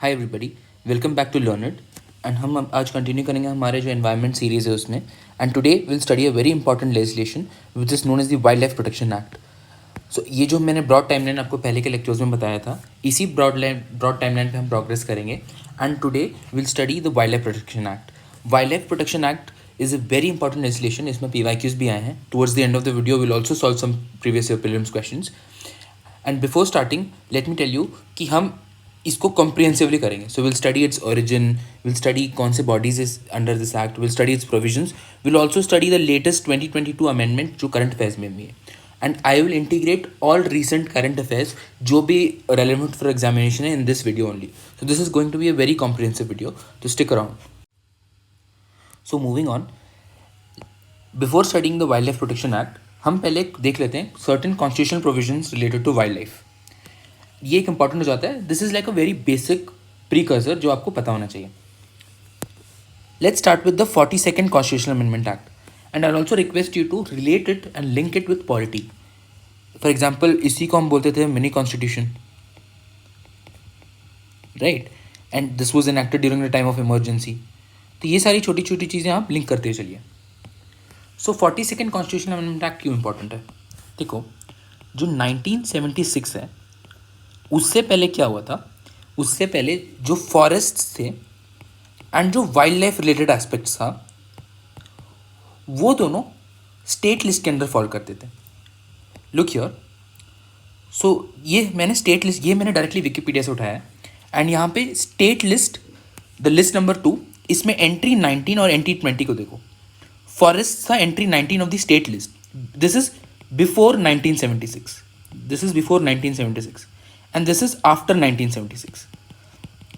Hi everybody, welcome back to learn it. And हम आज continue करेंगे हमारे जो एनवायरनमेंट सीरीज है उसमें। And today will study a very important legislation which is known as the wild life protection act. So ये जो मैंने ब्रॉड टाइमलाइन आपको पहले के लेक्चर्स में बताया था, इसी ब्रॉड टाइमलाइन पे हम प्रोग्रेस करेंगे। And today will study the wild life protection act. Wild life protection act is a very important legislation. इसमें PYQs भी आए हैं। Towards the end of the video will also solve some previous year prelims questions. And before starting let me tell you कि हम इसको comprehensively करेंगे। So will study its origin, will study कौन से bodies is under this act, will study it's provisions, will also study the latest 2022 amendment जो current affairs में भी है। And I will integrate all recent current affairs जो भी relevant for examination है in this video only. So this is going to be a very comprehensive video, तो stick around. So moving on, before studying the wild life protection act हम पहले देख लेते हैं certain constitutional provisions related to wild life. ये एक important हो जाता है। This is like a very basic precursor जो आपको पता होना चाहिए। Let's start with the 42nd constitutional amendment act and I also request you to relate it and link it with polity. For example इसी को हम बोलते थे mini constitution, right? And this was enacted during the time of emergency. तो ये सारी छोटी छोटी चीज़ें आप लिंक करते चलिए। सो 42nd कॉन्स्टिट्यूशनल अमेंडमेंट एक्ट क्यों इंपॉर्टेंट है? देखो, जो 1976 है उससे पहले क्या हुआ था? उससे पहले जो फॉरेस्ट्स थे एंड जो वाइल्ड लाइफ रिलेटेड एस्पेक्ट्स था वो दोनों स्टेट लिस्ट के अंदर फॉल करते थे। लुक हियर, सो ये मैंने स्टेट लिस्ट, ये मैंने डायरेक्टली विकिपीडिया से उठाया है। एंड यहाँ पे state list, the list number 2, इसमें एंट्री 19 और एंट्री 20 को देखो। फॉरेस्ट था entry 19 of the state list. This is before 1976, this is before 1976 and this is after 1976.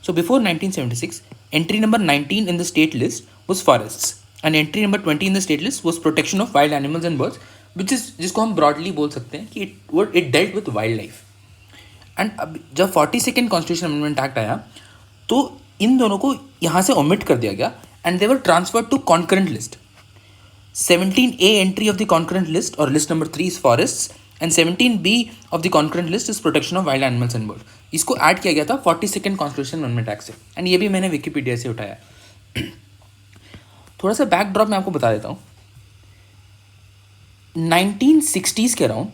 So before 1976, entry number 19 in the state list was forests and entry number 20 in the state list was protection of wild animals and birds, which is जिसको हम broadly बोल सकते हैं कि it dealt with wildlife. And अब जब 42nd constitution amendment act आया तो इन दोनों को यहाँ से ओमिट कर दिया गया and they were transferred to concurrent list. 17A entry of the concurrent list or list number 3 is forests and 17B of the concurrent list is protection of wild animals and birds. इसको add किया गया था 42nd constitution amendment act से। And ये भी मैंने Wikipedia से उठाया। थोड़ा सा बैकड्रॉप मैं आपको बता देता हूँ। 1960s के अराउंड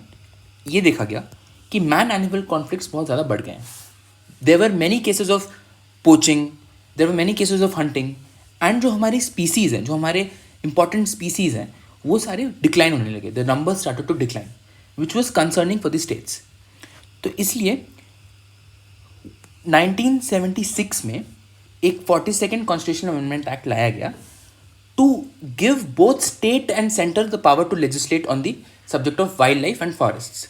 ये देखा गया कि मैन एनिमल कॉन्फ्लिक्ट्स बहुत ज़्यादा बढ़ गए हैं। There were many cases of poaching, there were many cases of hunting, and जो हमारी स्पीसीज़ हैं, जो हमारे इंपॉर्टेंट स्पीसीज़ हैं, वो सारे डिक्लाइन होने लगे। The number started to decline which was concerning for the states. तो इसलिए 1976 में एक 42nd कॉन्स्टिट्यूशनल अमेंडमेंट एक्ट लाया गया to give both state and centre the power to legislate on the subject of wild life and forests,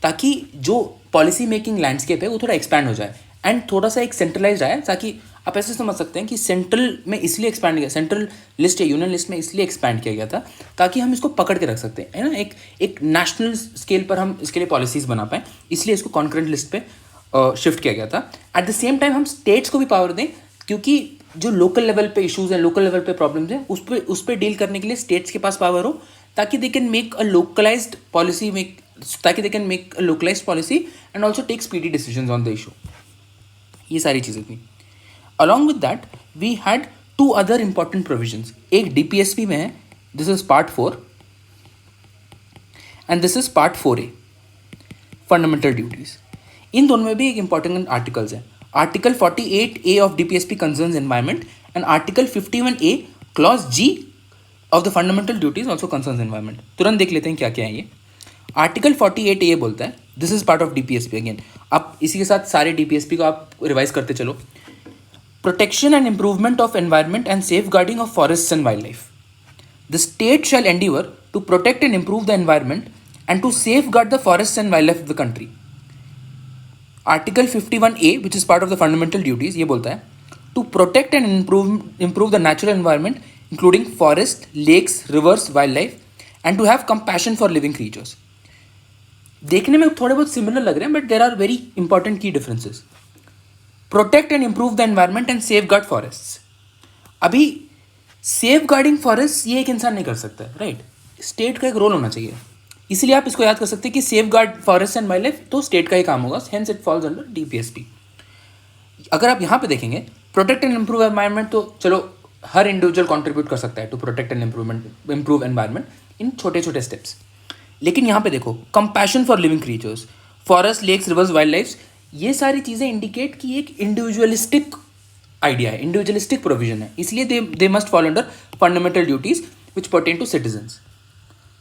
ताकि जो policy making landscape है वो थोड़ा एक्सपैंड हो जाए एंड थोड़ा सा एक सेंट्रलाइज आए। ताकि आप ऐसे समझ सकते हैं कि सेंट्रल में इसलिए एक्सपैंड किया, सेंट्रल लिस्ट या यूनियन लिस्ट में इसलिए एक्सपैंड किया गया था ताकि हम इसको पकड़ के रख सकते हैं, है ना। एक नेशनल स्केल पर हम इसके लिए पॉलिसीज़ बना पाएँ, इसलिए इसको कॉन्करेंट लिस्ट पे शिफ्ट किया गया था। एट द सेम टाइम हम स्टेट्स को भी पावर दें, क्योंकि जो लोकल लेवल पे इशूज़ हैं, लोकल लेवल पे प्रॉब्लम्स हैं, उस पर डील करने के लिए स्टेट्स के पास पावर हो, ताकि they can make a localised policy, ताकि they can make a localised policy and also take speedy decisions on the issue. ये सारी चीज़ें थी। Along with that, we had two other important provisions. एक DPSP में है, this is part 4 and this is part 4A, fundamental duties. इन दोनों में भी एक important articles हैं। Article 48A of DPSP concerns environment and Article 51A clause G of the fundamental duties also concerns environment. तुरंत देख लेते हैं क्या क्या है ये। Article 48A बोलता है, this is part of DPSP again. आप इसी के साथ सारे DPSP को आप रिवाइज करते चलो। Protection and improvement of environment and safeguarding of forests and wildlife. The state shall endeavour to protect and improve the environment and to safeguard the forests and wildlife of the country. Article 51A, which is part of the fundamental duties, ये बोलता है to protect and improve the natural environment including forest, lakes, rivers, wildlife and to have compassion for living creatures. देखने में थोड़े बहुत similar लग रहे हैं, but there are very important key differences. Protect and improve the environment and safe guard forests. अभी safe guarding forest ये एक इंसान नहीं कर सकता है, राइट? स्टेट का एक रोल होना चाहिए। इसीलिए आप इसको याद कर सकते हैं कि safe guard forest and wild life तो स्टेट का ही काम होगा, hence it falls under DPSP। अगर आप यहाँ पे देखेंगे प्रोटेक्ट एंड इम्प्रूव एनवायरनमेंट, तो चलो हर इंडिविजुअल कंट्रीब्यूट कर सकता है to protect and improve environment in छोटे छोटे स्टेप्स। लेकिन यहाँ पे देखो compassion for living creatures, forest, lakes, rivers, wild life, ये सारी चीज़ें इंडिकेट कि एक इंडिविजुअलिस्टिक आइडिया है, इंडिविजुअलिस्टिक प्रोविजन है, इसलिए they must follow under fundamental duties which pertain to citizens.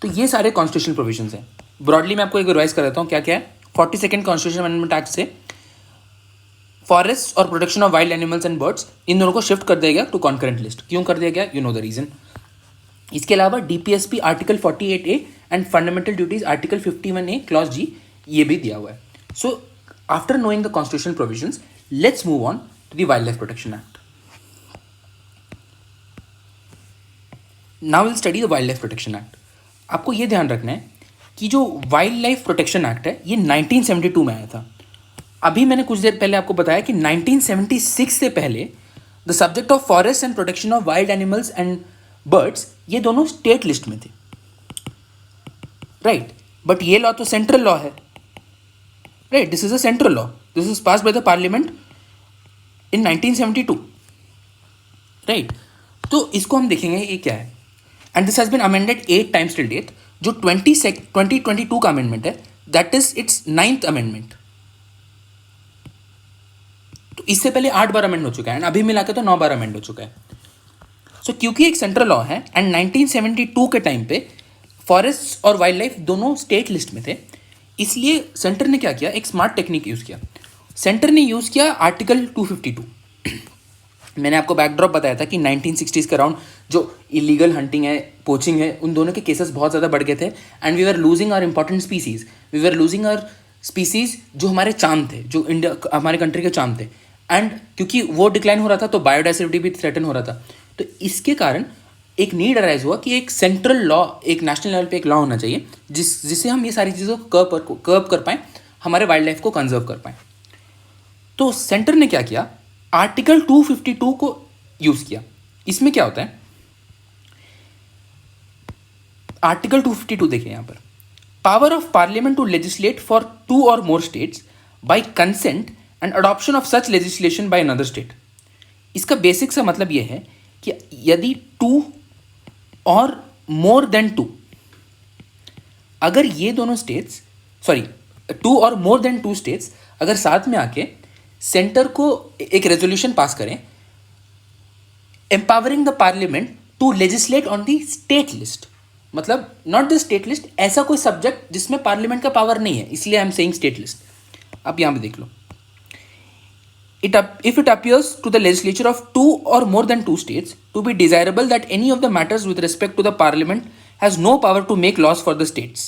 तो ये सारे कॉन्स्टिट्यूशनल प्रोविजंस हैं। ब्रॉडली मैं आपको एक रिवाइज कर देता हूँ क्या क्या है। 42nd कॉन्स्टिट्यूशन अमेंडमेंट एक्ट से फॉरेस्ट और protection of wild animals and birds, इन दोनों को शिफ्ट कर दिया गया टू कॉन्करेंट लिस्ट। क्यों कर दिया गया, यू नो द रीजन। इसके अलावा DPSP article 48A and fundamental duties article 51A clause G ये भी दिया हुआ है। So after knowing the constitutional provisions, let's move on to the wild life protection act. Now will study the wild life protection act. आपको ये ध्यान रखना है कि जो वाइल्ड लाइफ प्रोटेक्शन एक्ट है ये 1972 में आया था। अभी मैंने कुछ देर पहले आपको बताया कि 1976 से पहले the subject of forest and protection of wild animals and birds ये दोनों स्टेट लिस्ट में थे, राइट। बट ये लॉ तो सेंट्रल लॉ है, right. This is a central law, this is pass by the parliament in 1972, right. तो इसको हम देखेंगे ये क्या है। And this has been amended 8 times till date. जो 2022 का अमेंडमेंट है that is it's 9th amendment. तो इससे पहले 8 बार अमेंड हो चुका है एंड अभी मिला के तो 9 बार अमेंड हो चुका है। सो क्योंकि एक सेंट्रल लॉ है एंड 1972 के टाइम पे फॉरेस्ट और वाइल्ड लाइफ दोनों स्टेट लिस्ट में थे, इसलिए सेंटर ने क्या किया, एक स्मार्ट टेक्निक यूज़ किया। सेंटर ने यूज़ किया आर्टिकल 252। मैंने आपको बैकड्रॉप बताया था कि 1960s के अराउंड जो इलीगल हंटिंग है, पोचिंग है, उन दोनों के केसेस बहुत ज़्यादा बढ़ गए थे and we were losing our important species, we were losing our species जो हमारे चांद थे, जो इंडिया हमारे कंट्री के चांद थे। एंड क्योंकि वो डिक्लाइन हो रहा था तो बायोडाइवर्सिटी भी थ्रेटन हो रहा था। तो इसके कारण एक नीड अराइज हुआ कि एक सेंट्रल लॉ, एक नेशनल लेवल पे एक लॉ होना चाहिए जिससे हम ये सारी चीज़ों को कर्व कर पाएँ, हमारे वाइल्ड लाइफ को कंजर्व कर पाएँ। तो सेंटर ने क्या किया, आर्टिकल 252 को यूज़ किया। इसमें क्या होता है, आर्टिकल 252 देखिए यहाँ पर, power of parliament to legislate for 2 or more states by consent and adoption of such legislation by another state. इसका बेसिक सा मतलब यह है कि यदि 2 or more than 2, अगर ये दोनों states 2 or more than 2 states अगर साथ में आके सेंटर को एक रेजोल्यूशन पास करें empowering the parliament to legislate on the state list, मतलब नॉट द स्टेट लिस्ट, ऐसा कोई सब्जेक्ट जिसमें पार्लियामेंट का पावर नहीं है, इसलिए I am saying state list. अब यहाँ पे देख लो, if it appears to the legislature of 2 or more than 2 states to be desirable that any of the matters with respect to the parliament has no power to make laws for the states,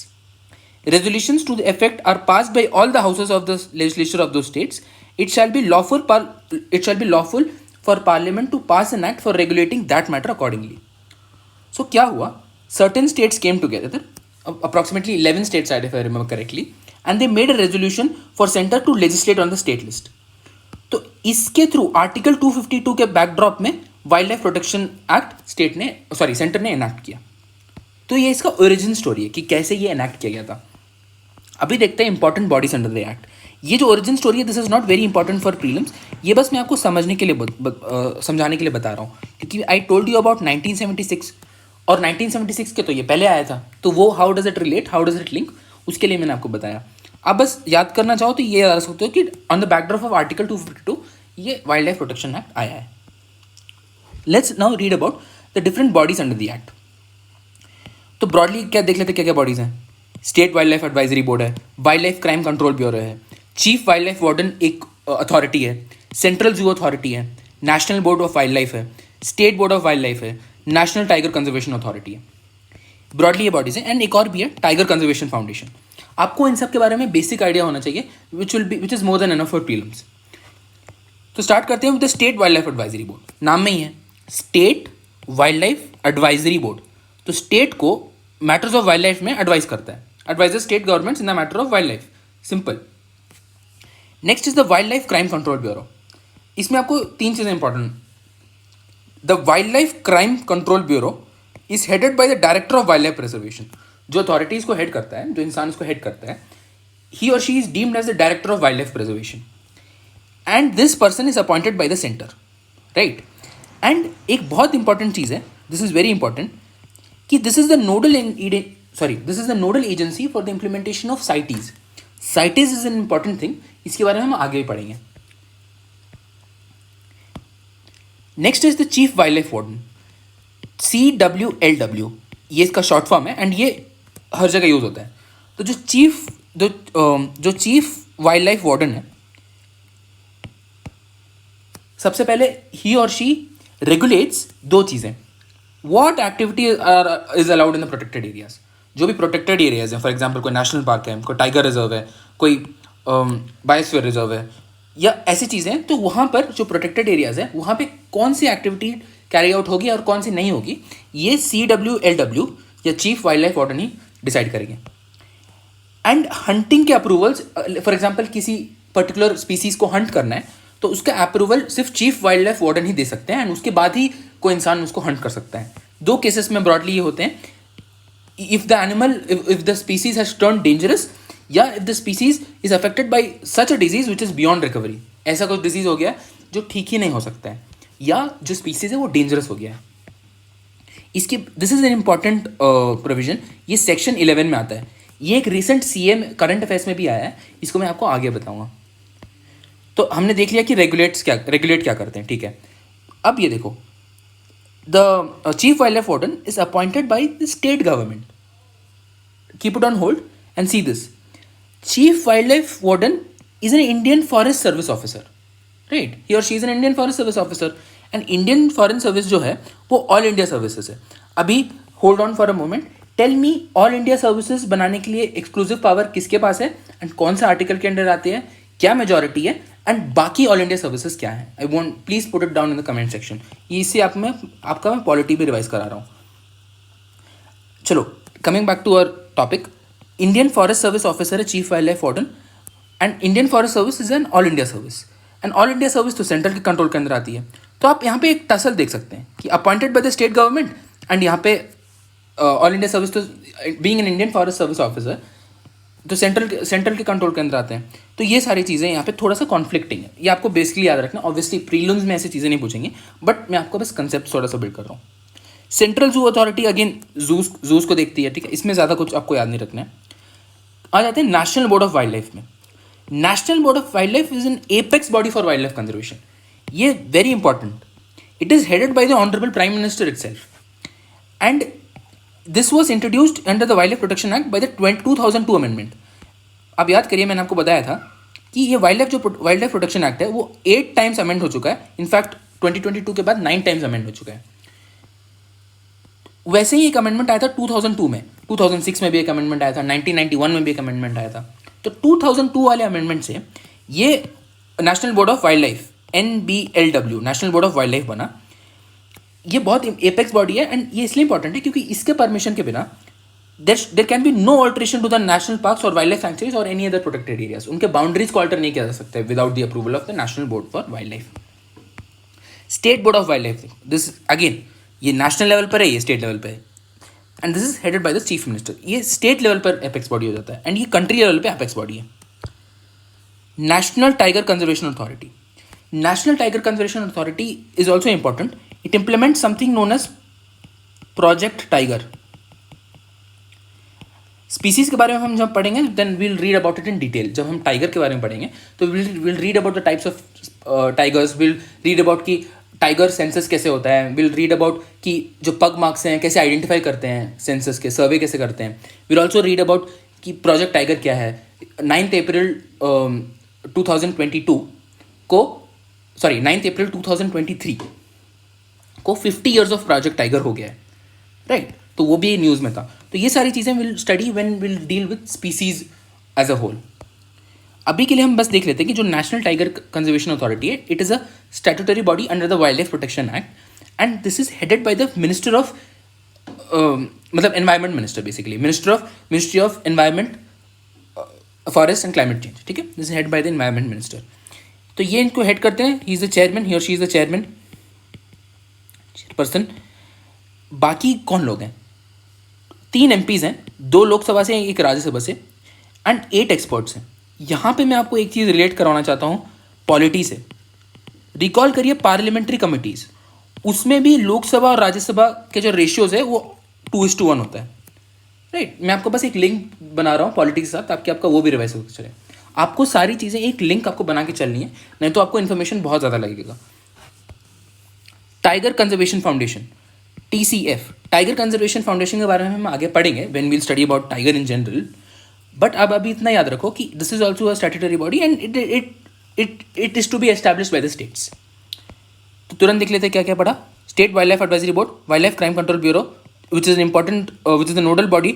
resolutions to the effect are passed by all the houses of the legislature of those states, it shall be lawful for parliament to pass an act for regulating that matter accordingly. So क्या हुआ, certain states came together, approximately 11 states if I remember correctly, and they made a resolution for center to legislate on the state list. तो इसके through article 252 के backdrop में wild life protection act centre ने enact किया। तो ये इसका origin story है कि कैसे ये एनैक्ट किया गया था। अभी देखते हैं important bodies under the act. ये जो ओरिजिन स्टोरी है this is not very important for prelims, ये बस मैं आपको समझने के लिए समझाने के लिए बता रहा हूँ, क्योंकि आई टोल्ड यू अबाउट 1976 और 1976 के तो ये पहले आया था, तो वो how does it relate, how does it link, उसके लिए मैंने आपको बताया। अब बस याद करना चाहो तो ये याद रख सकते हो कि on the backdrop of article 252 ये वाइल्ड लाइफ प्रोटेक्शन एक्ट आया है। Let's now read about the different bodies under the act. तो ब्रॉडली क्या देख लेते क्या क्या बॉडीज हैं। State wild life advisory board है, wild life crime control bureau है, चीफ वाइल्ड लाइफ वार्डन एक अथॉरिटी है, सेंट्रल जू अथॉरिटी है, national board of wild life है, state board of wild life है, नेशनल टाइगर कंजर्वेशन अथॉरिटी है। Broadly ये bodies हैं एंड एक और भी है टाइगर कंजर्वेशन फाउंडेशन। आपको इन सब के बारे में बेसिक आइडिया होना चाहिए which is more than enough for prelims. तो स्टार्ट करते हैं with the state wild life advisory board. नाम में ही है state wild life advisory board. तो स्टेट को मैटर्स ऑफ वाइल्ड लाइफ में एडवाइस करता है, advisor state governments in the matter of wild life, simple. Next is the wild life crime control bureau. इसमें आपको 3 चीज़ें important. The wild life crime control bureau is headed by the director of wild life preservation. जो authorities को head करता है, जो इंसान उसको हेड करता है, ही और she is deemed as the director of wild life preservation. And this person is appointed by the centre, right. एंड एक बहुत इंपॉर्टेंट चीज़ है, दिस इज वेरी इंपॉर्टेंट, कि this is the nodal agency for the implementation of CITES. CITES is an important thing, इसके बारे में हम आगे भी पढ़ेंगे. Next is the chief wild life warden, CWLW, ये इसका शॉर्ट फॉर्म है एंड ये हर जगह यूज होता है. तो जो चीफ वाइल्ड लाइफ वार्डन है, सबसे पहले ही और शी रेगुलेट्स दो चीज़ें. What activity is allowed in the protected areas. जो भी प्रोटेक्टेड एरियाज हैं, फॉर एग्जांपल कोई नेशनल पार्क है, कोई टाइगर रिजर्व है, कोई बायोस्फीयर रिजर्व है, या ऐसी चीज़ें, तो वहाँ पर जो प्रोटेक्टेड एरियाज है वहाँ पे कौन सी एक्टिविटी कैरी आउट होगी और कौन सी नहीं होगी, ये CWLW या चीफ वाइल्ड लाइफ वार्डन ही डिसाइड करेंगे. एंड हंटिंग के अप्रूवल्स, फॉर एग्जांपल किसी पर्टिकुलर स्पीसीज को हंट करना है तो उसका अप्रूवल सिर्फ चीफ वाइल्ड लाइफ वार्डन ही दे सकते हैं एंड उसके बाद ही कोई इंसान उसको हंट कर सकता है. दो केसेस में ब्रॉडली ये होते हैं, if the species has turn dangerous, या if the species is affected by such a disease which is beyond recovery. ऐसा कुछ डिजीज हो गया जो ठीक ही नहीं हो सकता है, या जो स्पीसीज है वो डेंजरस हो गया है. इसकी this is an important provision, ये सेक्शन 11 में आता है. ये एक रिसेंट CM करंट अफेयर्स में भी आया है, इसको मैं आपको आगे बताऊंगा. तो हमने देख लिया कि रेगुलेट क्या करते हैं, ठीक है. अब ये देखो, the chief wild life warden is appointed by the state government. Keep it on hold and see this. Chief wild life warden is an Indian forest service officer, right. He और she is an Indian forest service officer. And Indian foreign service जो है वो all India services है. अभी hold on for a moment, tell me, all India services बनाने के लिए exclusive power किसके पास है एंड कौन सा आर्टिकल के अंडर आते हैं, क्या मेजॉरिटी है, एंड बाकी ऑल इंडिया सर्विसेज क्या है. I want please put it down in the comment section. ये इससे आपका मैं पॉलिटी भी रिवाइज करा रहा हूँ. चलो, coming back to our topic. Indian forest service officer है chief wild life warden, and Indian forest service is an all India service. And all India service तो सेंट्रल के कंट्रोल के अंदर आती है. तो आप यहाँ पे एक टसल देख सकते हैं कि appointed by the state government, and यहाँ पे ऑल इंडिया सर्विस, तो being an Indian forest service officer, तो सेंट्रल के कंट्रोल के अंदर आते हैं. तो ये सारी चीज़ें यहाँ पे थोड़ा सा कॉन्फ्लिक्टिंग है, ये आपको बेसिकली याद रखना. ऑब्वियसली प्रीलिम्स में ऐसी चीज़ें नहीं पूछेंगे, बट मैं आपको बस कंसेप्ट थोड़ा सा बिल्ड कर रहा हूँ. Central zoo authority again juice को देखती है, ठीक है. इसमें ज़्यादा कुछ आपको याद नहीं रखना है. आ जाते हैं national board of wild life में. National board of wild life is an apex body for wild life conservation. ये very important. It is headed by the honourable prime minister itself, and this was introduced under the wild life protection act by the 2002 amendment. आप याद करिए, मैंने आपको बताया था कि ये वाइल्ड लाइफ प्रोटेक्शन एक्ट है वो 8 टाइम्स अमेंड हो चुका है. इनफैक्ट 2022 के बाद 9 टाइम्स अमेंड हो चुका है. वैसे ही एक अमेंडमेंट आया था 2002 में, 2006 में भी एक अमेंडमेंट आया था, 1991 में भी एक अमेंडमेंट आया था. तो 2002 वाले अमेंडमेंट से ये national board of wild life, NBLW, national board of wild life बना. ये बहुत एपेक्स बॉडी है, एंड ये इसलिए इंपॉर्टेंट है क्योंकि इसके परमिशन के बिना there can be no alteration to the national parks और वाइल्ड लाइफ सैंक्चुरीज और एनी अदर प्रोटेक्टेड एरियाज. उनके बाउंड्रीज को ऑल्टर नहीं किया जा सकता है without the approval of the national board for wild life. State board of wild life, this again ये नेशनल लेवल पर है, ये स्टेट लेवल पर है, and this is headed by the chief minister. ये स्टेट लेवल पर एपेक्स बॉडी हो जाता है, एंड ये कंट्री लेवल पे एपेक्स बॉडी है. National tiger conservation authority. National tiger conservation authority is also important. It implement something known as project tiger. Species के बारे में हम जब पढ़ेंगे then will read about it in detail. जब हम टाइगर के बारे में पढ़ेंगे तो will read about the types of tigers, will read about कि टाइगर सेंसस कैसे होता है, विल रीड अबाउट कि जो पग मार्क्स हैं कैसे आइडेंटिफाई करते हैं, सेंसस के सर्वे कैसे करते हैं. विल ऑल्सो रीड अबाउट कि प्रोजेक्ट टाइगर क्या है. 9 अप्रैल 2023 को 50 ईयर्स ऑफ प्रोजेक्ट टाइगर हो गया है, राइट. तो वो भी न्यूज़ में था. तो ये सारी चीज़ें will study when will deal with species as a whole. अभी के लिए हम बस देख लेते हैं कि जो नेशनल टाइगर कंजर्वेशन अथॉरिटी है, it is a statutory body under the wild life protection act, and this is headed by the minister of मतलब environment minister, basically ministry of environment, forest and climate change, ठीक है. This is head by the environment minister. तो ये इनको head करते हैं. He is the chairman, he और she is the chairperson. बाकी कौन लोग हैं? 3 MPs हैं, 2 लोकसभा से, 1 राज्यसभा से, एंड 8 एक्सपर्ट्स हैं. यहाँ पे मैं आपको एक चीज़ रिलेट करवाना चाहता हूँ पॉलिटी से। रिकॉल करिए पार्लियामेंट्री कमिटीज़, उसमें भी लोकसभा और राज्यसभा के जो रेशियोज है वो 2:1 होता है, राइट। मैं आपको बस एक लिंक बना रहा हूँ पॉलिटिक्स के साथ, ताकि आपका वो भी रिवाइज होकर चले। आपको सारी चीज़ें एक लिंक आपको बना के चलनी है, नहीं तो आपको इन्फॉर्मेशन बहुत ज़्यादा लगेगा। Tiger conservation foundation, TCF, tiger conservation foundation के बारे में हम आगे पढ़ेंगे when will study about tiger in general, but अब अभी इतना याद रखो कि this is also a statutory body and it is to be established by the states. तो तुरंत देख लेते हैं क्या क्या पढ़ा। State wild life advisory board, wild life crime control bureau which is which is the nodal body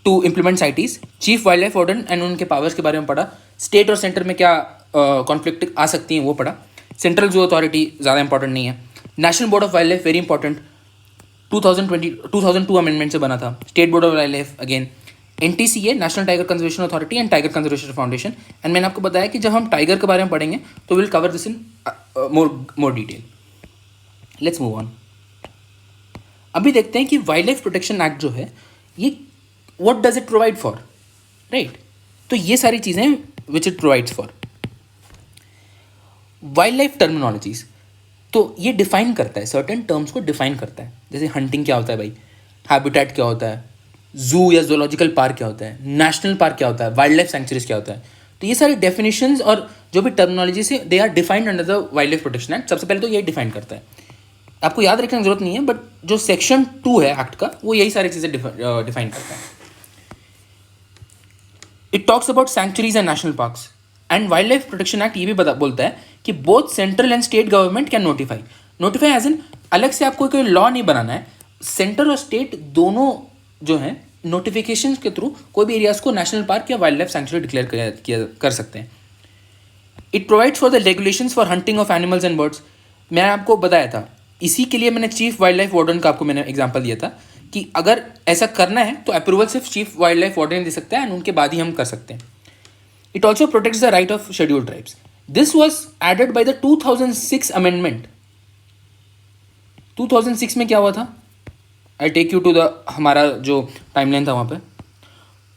to implement CITES. Chief wild life warden and उनके powers के बारे में पढ़ा। स्टेट और सेंटर में क्या कॉन्फ्लिक्ट आ सकती हैं वो पढ़ा। सेंट्रल जू अथॉरिटी ज़्यादा इंपॉर्टेंट नहीं है। National board of wild life very important, 2002 amendment से बना था। State board of wild life again, NTCA national tiger conservation authority and tiger conservation foundation. And मैंने आपको बताया कि जब हम टाइगर के बारे में पढ़ेंगे तो will cover this in more detail. Let's move on. अभी देखते हैं कि वाइल्ड लाइफ प्रोटेक्शन एक्ट जो है ये what does it provide for, right. तो ये सारी चीज़ें which it provides for. Wild life terminologies, तो ये डिफाइन करता है, सर्टेन टर्म्स को डिफाइन करता है। जैसे हंटिंग क्या होता है भाई, हैबिटेट क्या होता है, जू या जोलॉजिकल पार्क क्या होता है, नेशनल पार्क क्या होता है, वाइल्ड लाइफ सेंचुरीज क्या होता है। तो ये सारी डेफिनेशंस और जो भी टर्मिनोलॉजी से they are defined under the wild life protection act. सबसे पहले तो ये डिफाइन करता है, आपको याद रखने की जरूरत नहीं है, बट जो सेक्शन 2 है एक्ट का वो यही सारी चीज़ें डिफाइन करता है। It talks about sanctuaries and national parks. And wild life protection act ये भी बोलता है कि both central and state government can notify as an, अलग से आपको कोई लॉ नहीं बनाना है, सेंटर और स्टेट दोनों जो हैं नोटिफिकेशन के थ्रू कोई भी एरियाज को नेशनल पार्क या वाइल्ड लाइफ सेंचुरी डिक्लेयर कर सकते हैं। It provides for the regulations for hunting of animals and birds. मैंने आपको बताया था, इसी के लिए मैंने चीफ वाइल्ड लाइफ वार्डन का आपको मैंने एग्जांपल दिया था कि अगर ऐसा करना है तो अप्रूवल सिर्फ चीफ वाइल्ड लाइफ वार्डन दे सकता है एंड उनके बाद ही हम कर सकते हैं। It also protects the right of scheduled tribes. This was added by the 2006 amendment. 2006 में क्या हुआ था, I take you to the हमारा जो टाइमलाइन था वहाँ पे।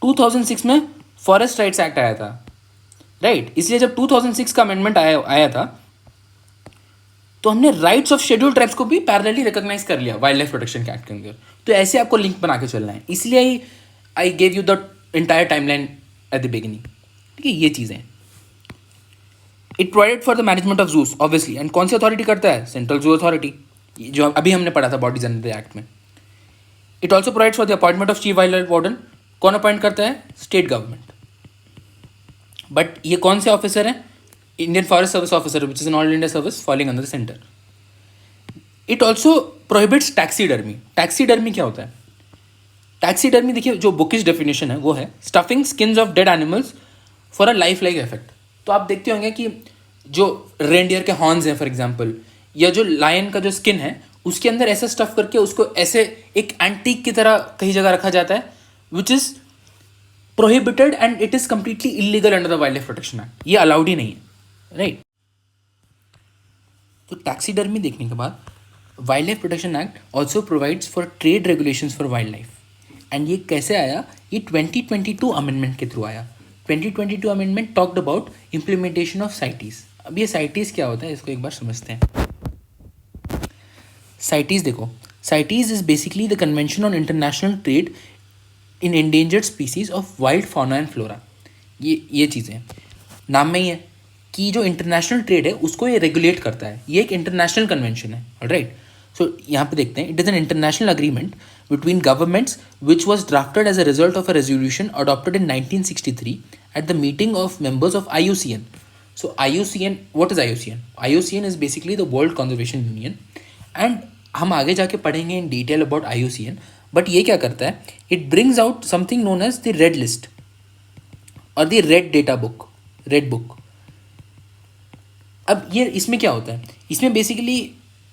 2006 में फॉरेस्ट राइट्स एक्ट आया था, राइट। इसलिए जब 2006 का अमेंडमेंट आया था तो हमने राइट्स ऑफ शेड्यूल्ड ट्राइब्स को भी पैरेलली रिकॉग्नाइज कर लिया वाइल्ड लाइफ प्रोटेक्शन के एक्ट के अंदर। तो ऐसे आपको लिंक बना के चलना है, इसलिए I gave you the entire timeline at the beginning. ठीक है, ये चीज़ें। It provided for the management of juice obviously, and कौन सी अथॉरिटी करता है, सेंट्रल जू अथॉरिटी, जो अभी हमने पढ़ा था बॉडीज अंडर द एक्ट में। It also provides for the appointment of chief wild life warden. कौन अपॉइंट करता है, स्टेट गवर्नमेंट। बट ये कौन से ऑफिसर हैं, Indian forest service officer which is an all India service falling under the centre. It also prohibits taxidermy. Taxidermy क्या होता है, टैक्सीडर्मी देखिए जो बुकिश डेफिनेशन है वो है stuffing skins of dead animals for a life like effect. तो आप देखते होंगे कि जो रेनडियर के हॉर्न्स हैं फॉर एग्जांपल, या जो लायन का जो स्किन है उसके अंदर ऐसा स्टफ करके उसको ऐसे एक एंटीक की तरह कहीं जगह रखा जाता है, which is prohibited and it is completely illegal under the wild life protection act. ये अलाउड ही नहीं है, राइट। तो टैक्सीडर्मी देखने के बाद wild life protection act also provides for trade regulations for wild life. And ये कैसे आया, ये 2022 अमेंडमेंट के थ्रू आया। 2022 amendment talked about implementation of CITES. अब ये साइटीज़ क्या होता है इसको एक बार समझते हैं। साइटीज़ देखो, CITES is basically the convention on international trade in endangered species of wild fauna and flora. ये चीज़ें नाम में ही है कि जो इंटरनेशनल ट्रेड है उसको ये रेगुलेट करता है। ये एक इंटरनेशनल कन्वेंशन है, राइट। सो यहाँ पे देखते हैं, it is an international agreement between governments which was drafted as a result of a resolution adopted in 1963 at the meeting of members of IUCN. So IUCN, what is IUCN? IUCN is basically the World Conservation Union, and हम आगे जाके पढ़ेंगे in detail about IUCN, but ये क्या करता है, it brings out something known as the red list और the red data book, red book. अब ये इसमें क्या होता है, इसमें बेसिकली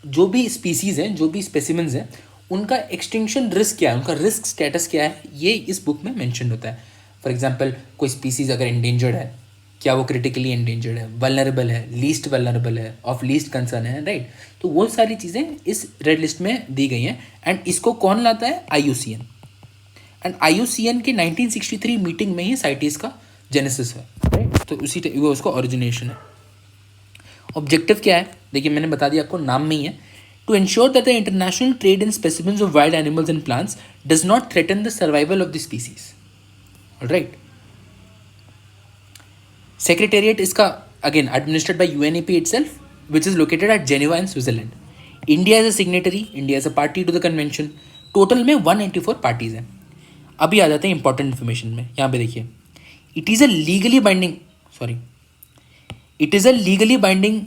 जो भी स्पीसीज़ हैं, जो भी स्पेसिमेंस हैं, उनका एक्सटिंक्शन रिस्क क्या है, उनका रिस्क स्टेटस क्या है, ये इस बुक में मेंशन होता है। फॉर एग्जांपल कोई स्पीसीज अगर एंडेंजर्ड है, क्या वो क्रिटिकली एंडेंजर्ड है, वल्नरेबल है, लीस्ट वल्नरेबल है, ऑफ लीस्ट कंसर्न है, राइट। तो वो सारी चीज़ें इस रेड लिस्ट में दी गई हैं, एंड इसको कौन लाता है, IUCN। एंड IUCN के 1963 मीटिंग में ही साइटीज़ का जेनेसिस है, राइट। तो उसी वो उसका ओरिजिनेशन है। ऑब्जेक्टिव क्या है, देखिए मैंने बता दिया आपको, नाम में ही है, to ensure that the international trade in specimens of wild animals and plants does not threaten the survival of the species. Alright. Secretariat इसका again administered by UNEP itself, which is located at Geneva in Switzerland. India is a signatory. India is a party to the convention. Total में 184 parties हैं. अभी आ जाते हैं important information में. यहाँ पे देखिए, it is a legally binding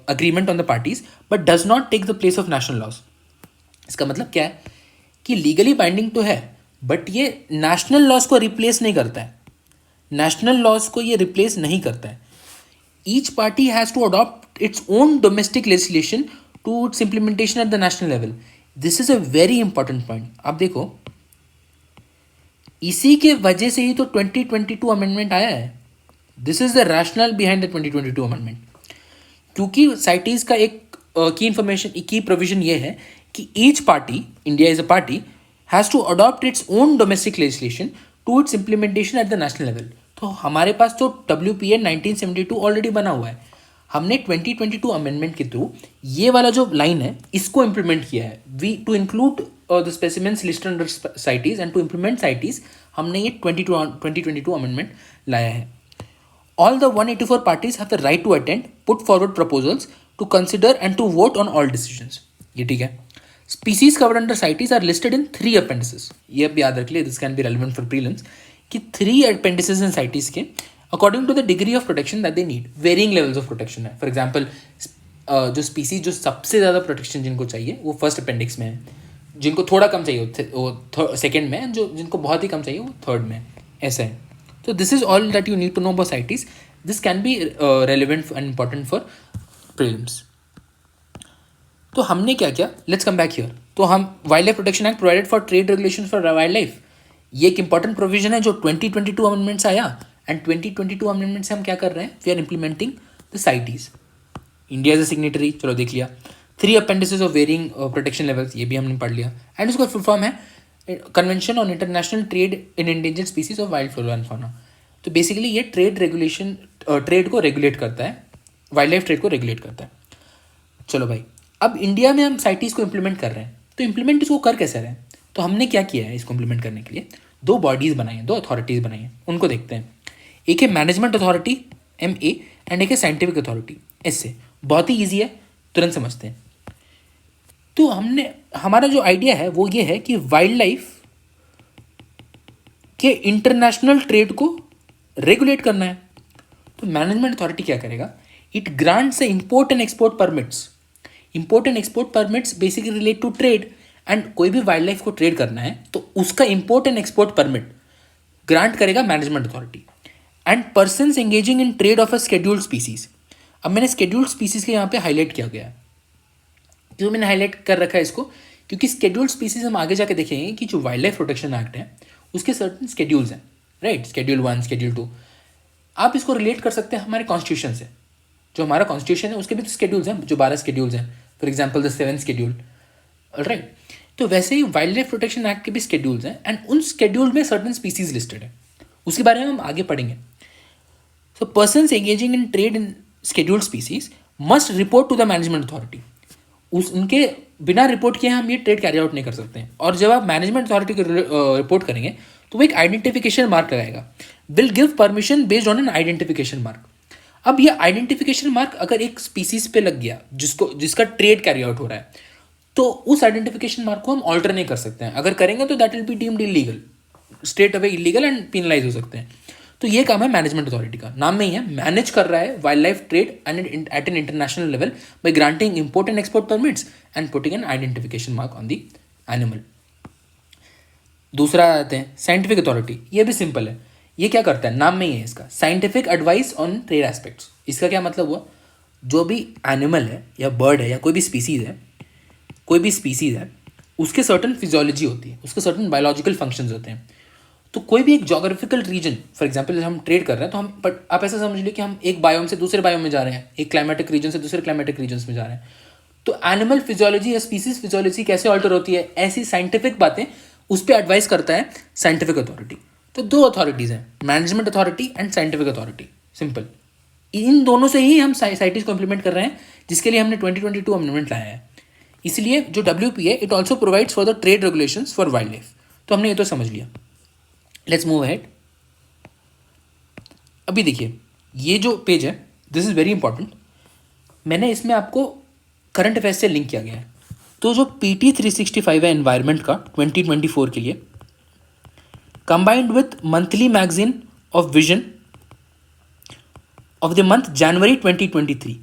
agreement on the parties but does not take the place of national laws. इसका मतलब क्या है कि लीगली बाइंडिंग तो है बट ये नेशनल लॉज को रिप्लेस नहीं करता है. नेशनल लॉज को ये रिप्लेस नहीं करता है. Each party has to adopt its own domestic legislation to its implementation at the national level. This is a very important point. आप देखो, इसी के वजह से ही तो 2022 अमेंडमेंट आया है. This is the rationale behind the 2022 amendment. क्योंकि साइटीज का एक की प्रोविजन ये है कि each party, India is a party, has to adopt its own domestic legislation to its implementation at the national level. तो हमारे पास तो WPA 1972 ऑलरेडी बना हुआ है. हमने 2022 अमेंडमेंट के थ्रू ये वाला जो लाइन है इसको इम्प्लीमेंट किया है. We to include the specimens listed under CITES and to implement CITES, हमने ये 2022 अमेंडमेंट लाया है. All the 184 parties have the right to attend, put forward proposals, to consider and to vote on all decisions. ये ठीक है. Species covered under CITES are listed in 3 appendices. ये अब याद रख लिए, this can be relevant for prelims, कि 3 appendices in CITES के according to the degree of protection that they need. Varying levels of protection है. For example, जो species जो सबसे ज़्यादा protection जिनको चाहिए वो first appendix में है, जिनको थोड़ा कम चाहिए वो second में है, जो जिनको बहुत ही कम चाहिए वो third में है. ऐसा है. So this is all that you need to know about CITES. This can be relevant and important for prelims. तो हमने क्या किया? Let's come back here. तो हम wild life protection act provided for trade regulation for wild life, ये एक important provision है जो 2022 अमेंडमेंट से आया. एंड 2022 अमेंडमेंट से हम क्या कर रहे हैं? We are implementing the CITES. India is a signatory, चलो देख लिया. 3 appendices of varying protection levels, ये भी हमने पढ़ लिया. एंड उसका फुल फॉर्म है convention on international trade in endangered species of wild flora and fauna. तो बेसिकली ये ट्रेड को रेगुलेट करता है, वाइल्ड लाइफ ट्रेड को रेगुलेट करता है. चलो भाई, अब इंडिया में हम CITES को इम्प्लीमेंट कर रहे हैं, तो इम्प्लीमेंट इसको कर कैसे रहे हैं? तो हमने क्या किया है इसको इम्प्लीमेंट करने के लिए? 2 बॉडीज़ बनाई हैं, 2 अथॉरिटीज़ बनाई हैं. उनको देखते हैं. एक है मैनेजमेंट अथॉरिटी MA एंड एक है साइंटिफिक अथॉरिटी SA. बहुत ही ईजी है, तुरंत समझते हैं. तो हमारा जो आइडिया है वो ये है कि वाइल्ड लाइफ के इंटरनेशनल ट्रेड को रेगुलेट करना है. तो मैनेजमेंट अथॉरिटी क्या करेगा? It grants import and export permits. Import and export permits basically relate to trade. And कोई भी वाइल्ड लाइफ को ट्रेड करना है तो उसका import and export permit grant करेगा management authority. And persons engaging in trade of a scheduled species. अब मैंने स्केड्यूल्ड स्पीसीज के यहाँ पे हाईलाइट किया गया है. क्यों मैंने हाईलाइट कर रखा है इसको? क्योंकि स्केड्यूल्ड स्पीसीज हम आगे जाके देखेंगे कि जो वाइल्ड लाइफ प्रोटेक्शन एक्ट है उसके सर्टन स्केड्यूल्स हैं, राइट? Schedule 1, Schedule 2. आप इसको रिलेट कर सकते हैं हमारे कॉन्स्टिट्यूशन से. जो हमारा कॉन्स्टिट्यूशन है उसके भी तो स्केड्यूल्स हैं, जो 12 स्केड्यूल्स हैं. For example the 7th schedule, right? तो वैसे ही वाइल्ड लाइफ प्रोटेक्शन एक्ट के भी स्केड्यूल्स हैं एंड उन स्केड्यूल में सर्टन स्पीसीज लिस्टेड है. उसके बारे में हम आगे पढ़ेंगे. So persons engaging in trade in scheduled species must report to the management authority. उनके बिना रिपोर्ट किए हम ये ट्रेड कैरी आउट नहीं कर सकते हैं. और जब आप मैनेजमेंट अथॉरिटी को रिपोर्ट करेंगे तो वो एक आइडेंटिफिकेशन मार्क लगाएगा. Will give permission based on an identification mark. अब ये आइडेंटिफिकेशन मार्क अगर एक स्पीसीज पे लग गया जिसका ट्रेड कैरी आउट हो रहा है, तो उस आइडेंटिफिकेशन मार्क को हम ऑल्टर नहीं कर सकते हैं. अगर करेंगे तो that will be deemed illegal, straight away illegal and penalise हो सकते हैं. तो ये काम है मैनेजमेंट अथॉरिटी का. नाम में ही है, मैनेज कर रहा है wild life trade and at an international level by granting import and export permits and putting an identification mark on the animal. दूसरा आते हैं साइंटिफिक अथॉरिटी. ये भी सिंपल है. ये क्या करता है? नाम में ही है इसका, scientific advice on trade aspects. इसका क्या मतलब हुआ? जो भी एनिमल है या बर्ड है या कोई भी स्पीसीज है, उसके सर्टन फिजियोलॉजी होती है, उसके सर्टन बायोलॉजिकल फंक्शंस होते हैं. तो कोई भी एक जोग्राफिकल रीजन, फॉर एग्जांपल हम ट्रेड कर रहे हैं तो हम, बट आप ऐसा समझ लीजिए कि हम एक बायोम से दूसरे बायोम में जा रहे हैं, एक क्लाइमेटिक रीजन से दूसरे क्लाइमेटिक रीजन में जा रहे हैं. तो एनिमल फिजियोलॉजी या स्पीसीज फिजियोलॉजी कैसे ऑल्टर होती है, ऐसी साइंटिफिक बातें उस पर एडवाइस करता है साइंटिफिक अथॉरिटी. तो 2 अथॉरिटीज़ हैं, management authority and scientific authority. Simple. इन दोनों से ही हम साइटीज़ को इम्प्लीमेंट कर रहे हैं, जिसके लिए हमने 2022 अमेंडमेंट लाया है। इसलिए जो WP है it also provides for the trade regulations for wild life. तो हमने ये तो समझ लिया। Let's move ahead. अभी देखिए ये जो पेज है दिस इज़ वेरी इंपॉर्टेंट। मैंने इसमें आपको करंट अफेयर्स से लिंक किया गया है। तो जो PT 365 है एनवायरनमेंट का 2024 के लिए, combined with monthly magazine of vision of the month January 2023,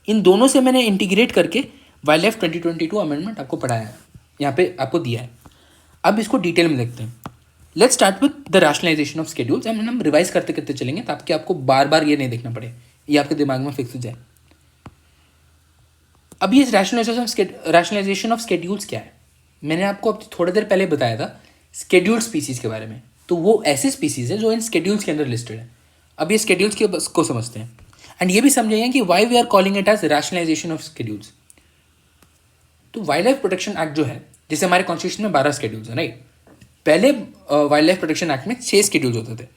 इन दोनों से मैंने इंटीग्रेट करके वाइल्ड लाइफ 2022 अमेंडमेंट आपको पढ़ाया है, यहाँ पे आपको दिया है। अब इसको डिटेल में देखते हैं। Let's start with the rationalisation of schedules. हम रिवाइज करते करते चलेंगे ताकि आपको बार बार ये नहीं देखना पड़े, ये आपके दिमाग में फिक्स हो जाए। अब ये रैशनलाइजेशन ऑफ स्केड्यूल्स क्या है, मैंने आपको अब थोड़ी देर पहले बताया था स्केड्यूल्ड स्पीसीज के बारे में। तो वो ऐसे स्पीसीज है जो इन स्केड्यूल्स के अंदर लिस्टेड है। अब ये स्केड्यूल्स को समझते हैं एंड ये भी समझेंगे कि why we are calling it as rationalisation of schedules. तो वाइल्ड लाइफ प्रोटेक्शन एक्ट जो है, जैसे हमारे कॉन्स्टिट्यूशन में 12 स्केड्यूल्स हैं, राइट। पहले वाइल्ड लाइफ प्रोटेक्शन एक्ट में 6 स्केड्यूल्स होते थे।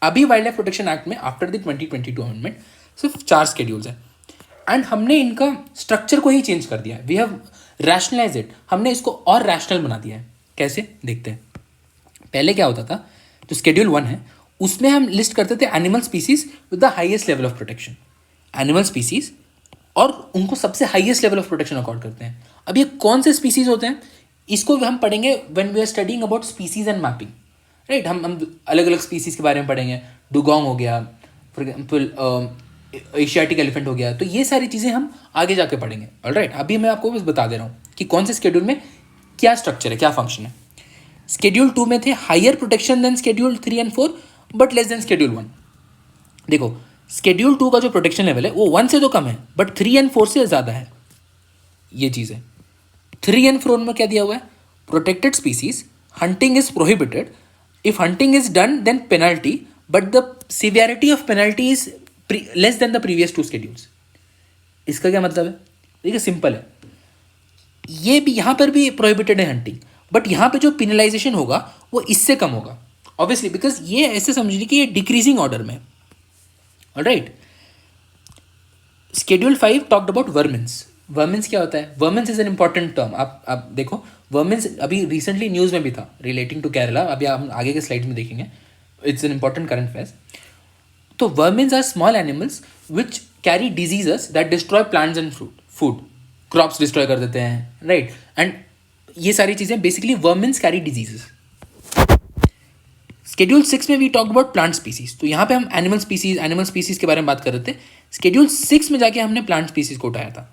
अभी वाइल्ड लाइफ प्रोटेक्शन एक्ट में आफ्टर द 2022 अमेंडमेंट सिर्फ 4 स्केड्यूल्स हैं एंड हमने इनका स्ट्रक्चर को ही चेंज कर दिया है। वी हैव रैशनलाइज इट, हमने इसको और रैशनल बना दिया है। कैसे देखते हैं। पहले क्या होता था, जो स्केड्यूल 1 है उसमें हम लिस्ट करते थे animal species with the highest level of protection, animal species, और उनको सबसे highest level of protection accord करते हैं। अब ये कौन से स्पीसीज होते हैं इसको हम पढ़ेंगे when we are studying about species and mapping, right. हम अलग अलग स्पीसीज के बारे में पढ़ेंगे। डुगोंग हो गया, फॉर एग्जाम्पल एशियाटिक एलिफेंट हो गया। तो ये सारी चीज़ें हम आगे जाके पढ़ेंगे, ऑलराइट। अभी मैं आपको बस बता दे रहा हूँ कि कौन से स्केड्यूल में क्या स्ट्रक्चर है, क्या फंक्शन है। स्केड्यूल 2 में थे higher protection than schedule 3 and 4 but less than schedule 1। देखो स्केड्यूल 2 का जो प्रोटेक्शन लेवल है वो 1 से तो कम है बट 3 एंड 4 से ज़्यादा है। ये चीज़ है। 3 एंड 4 में क्या दिया हुआ है, protected species, hunting is prohibited, if hunting is done then penalty but the severity of penalty is less than the previous 2 schedules. इसका क्या मतलब है, देखिए सिंपल है। ये भी यहाँ पर भी प्रोहिबिटेड है हंटिंग, बट यहाँ पे जो पिनलाइजेशन होगा वो इससे कम होगा, ऑब्वियसली, बिकॉज ये ऐसे समझ लीजिए कि ये डिक्रीजिंग ऑर्डर में, alright. Schedule 5 talked about vermins. Vermins क्या होता है, vermins is an important term. आप देखो वर्मिन्स अभी रिसेंटली न्यूज़ में भी था रिलेटिंग टू केरला, अभी हम आगे के स्लाइड्स में देखेंगे। It's an important current affairs. तो vermins are small animals which carry diseases that destroy plants and food, crops destroy कर देते हैं, राइट। एंड ये सारी चीज़ें basically vermins carry diseases. Schedule 6 में we talk about plant species. तो यहाँ पे हम एनिमल स्पीसीज के बारे में बात कर रहे थे। स्केड्यूल 6 में जाके हमने प्लांट स्पीसीज को उठाया था।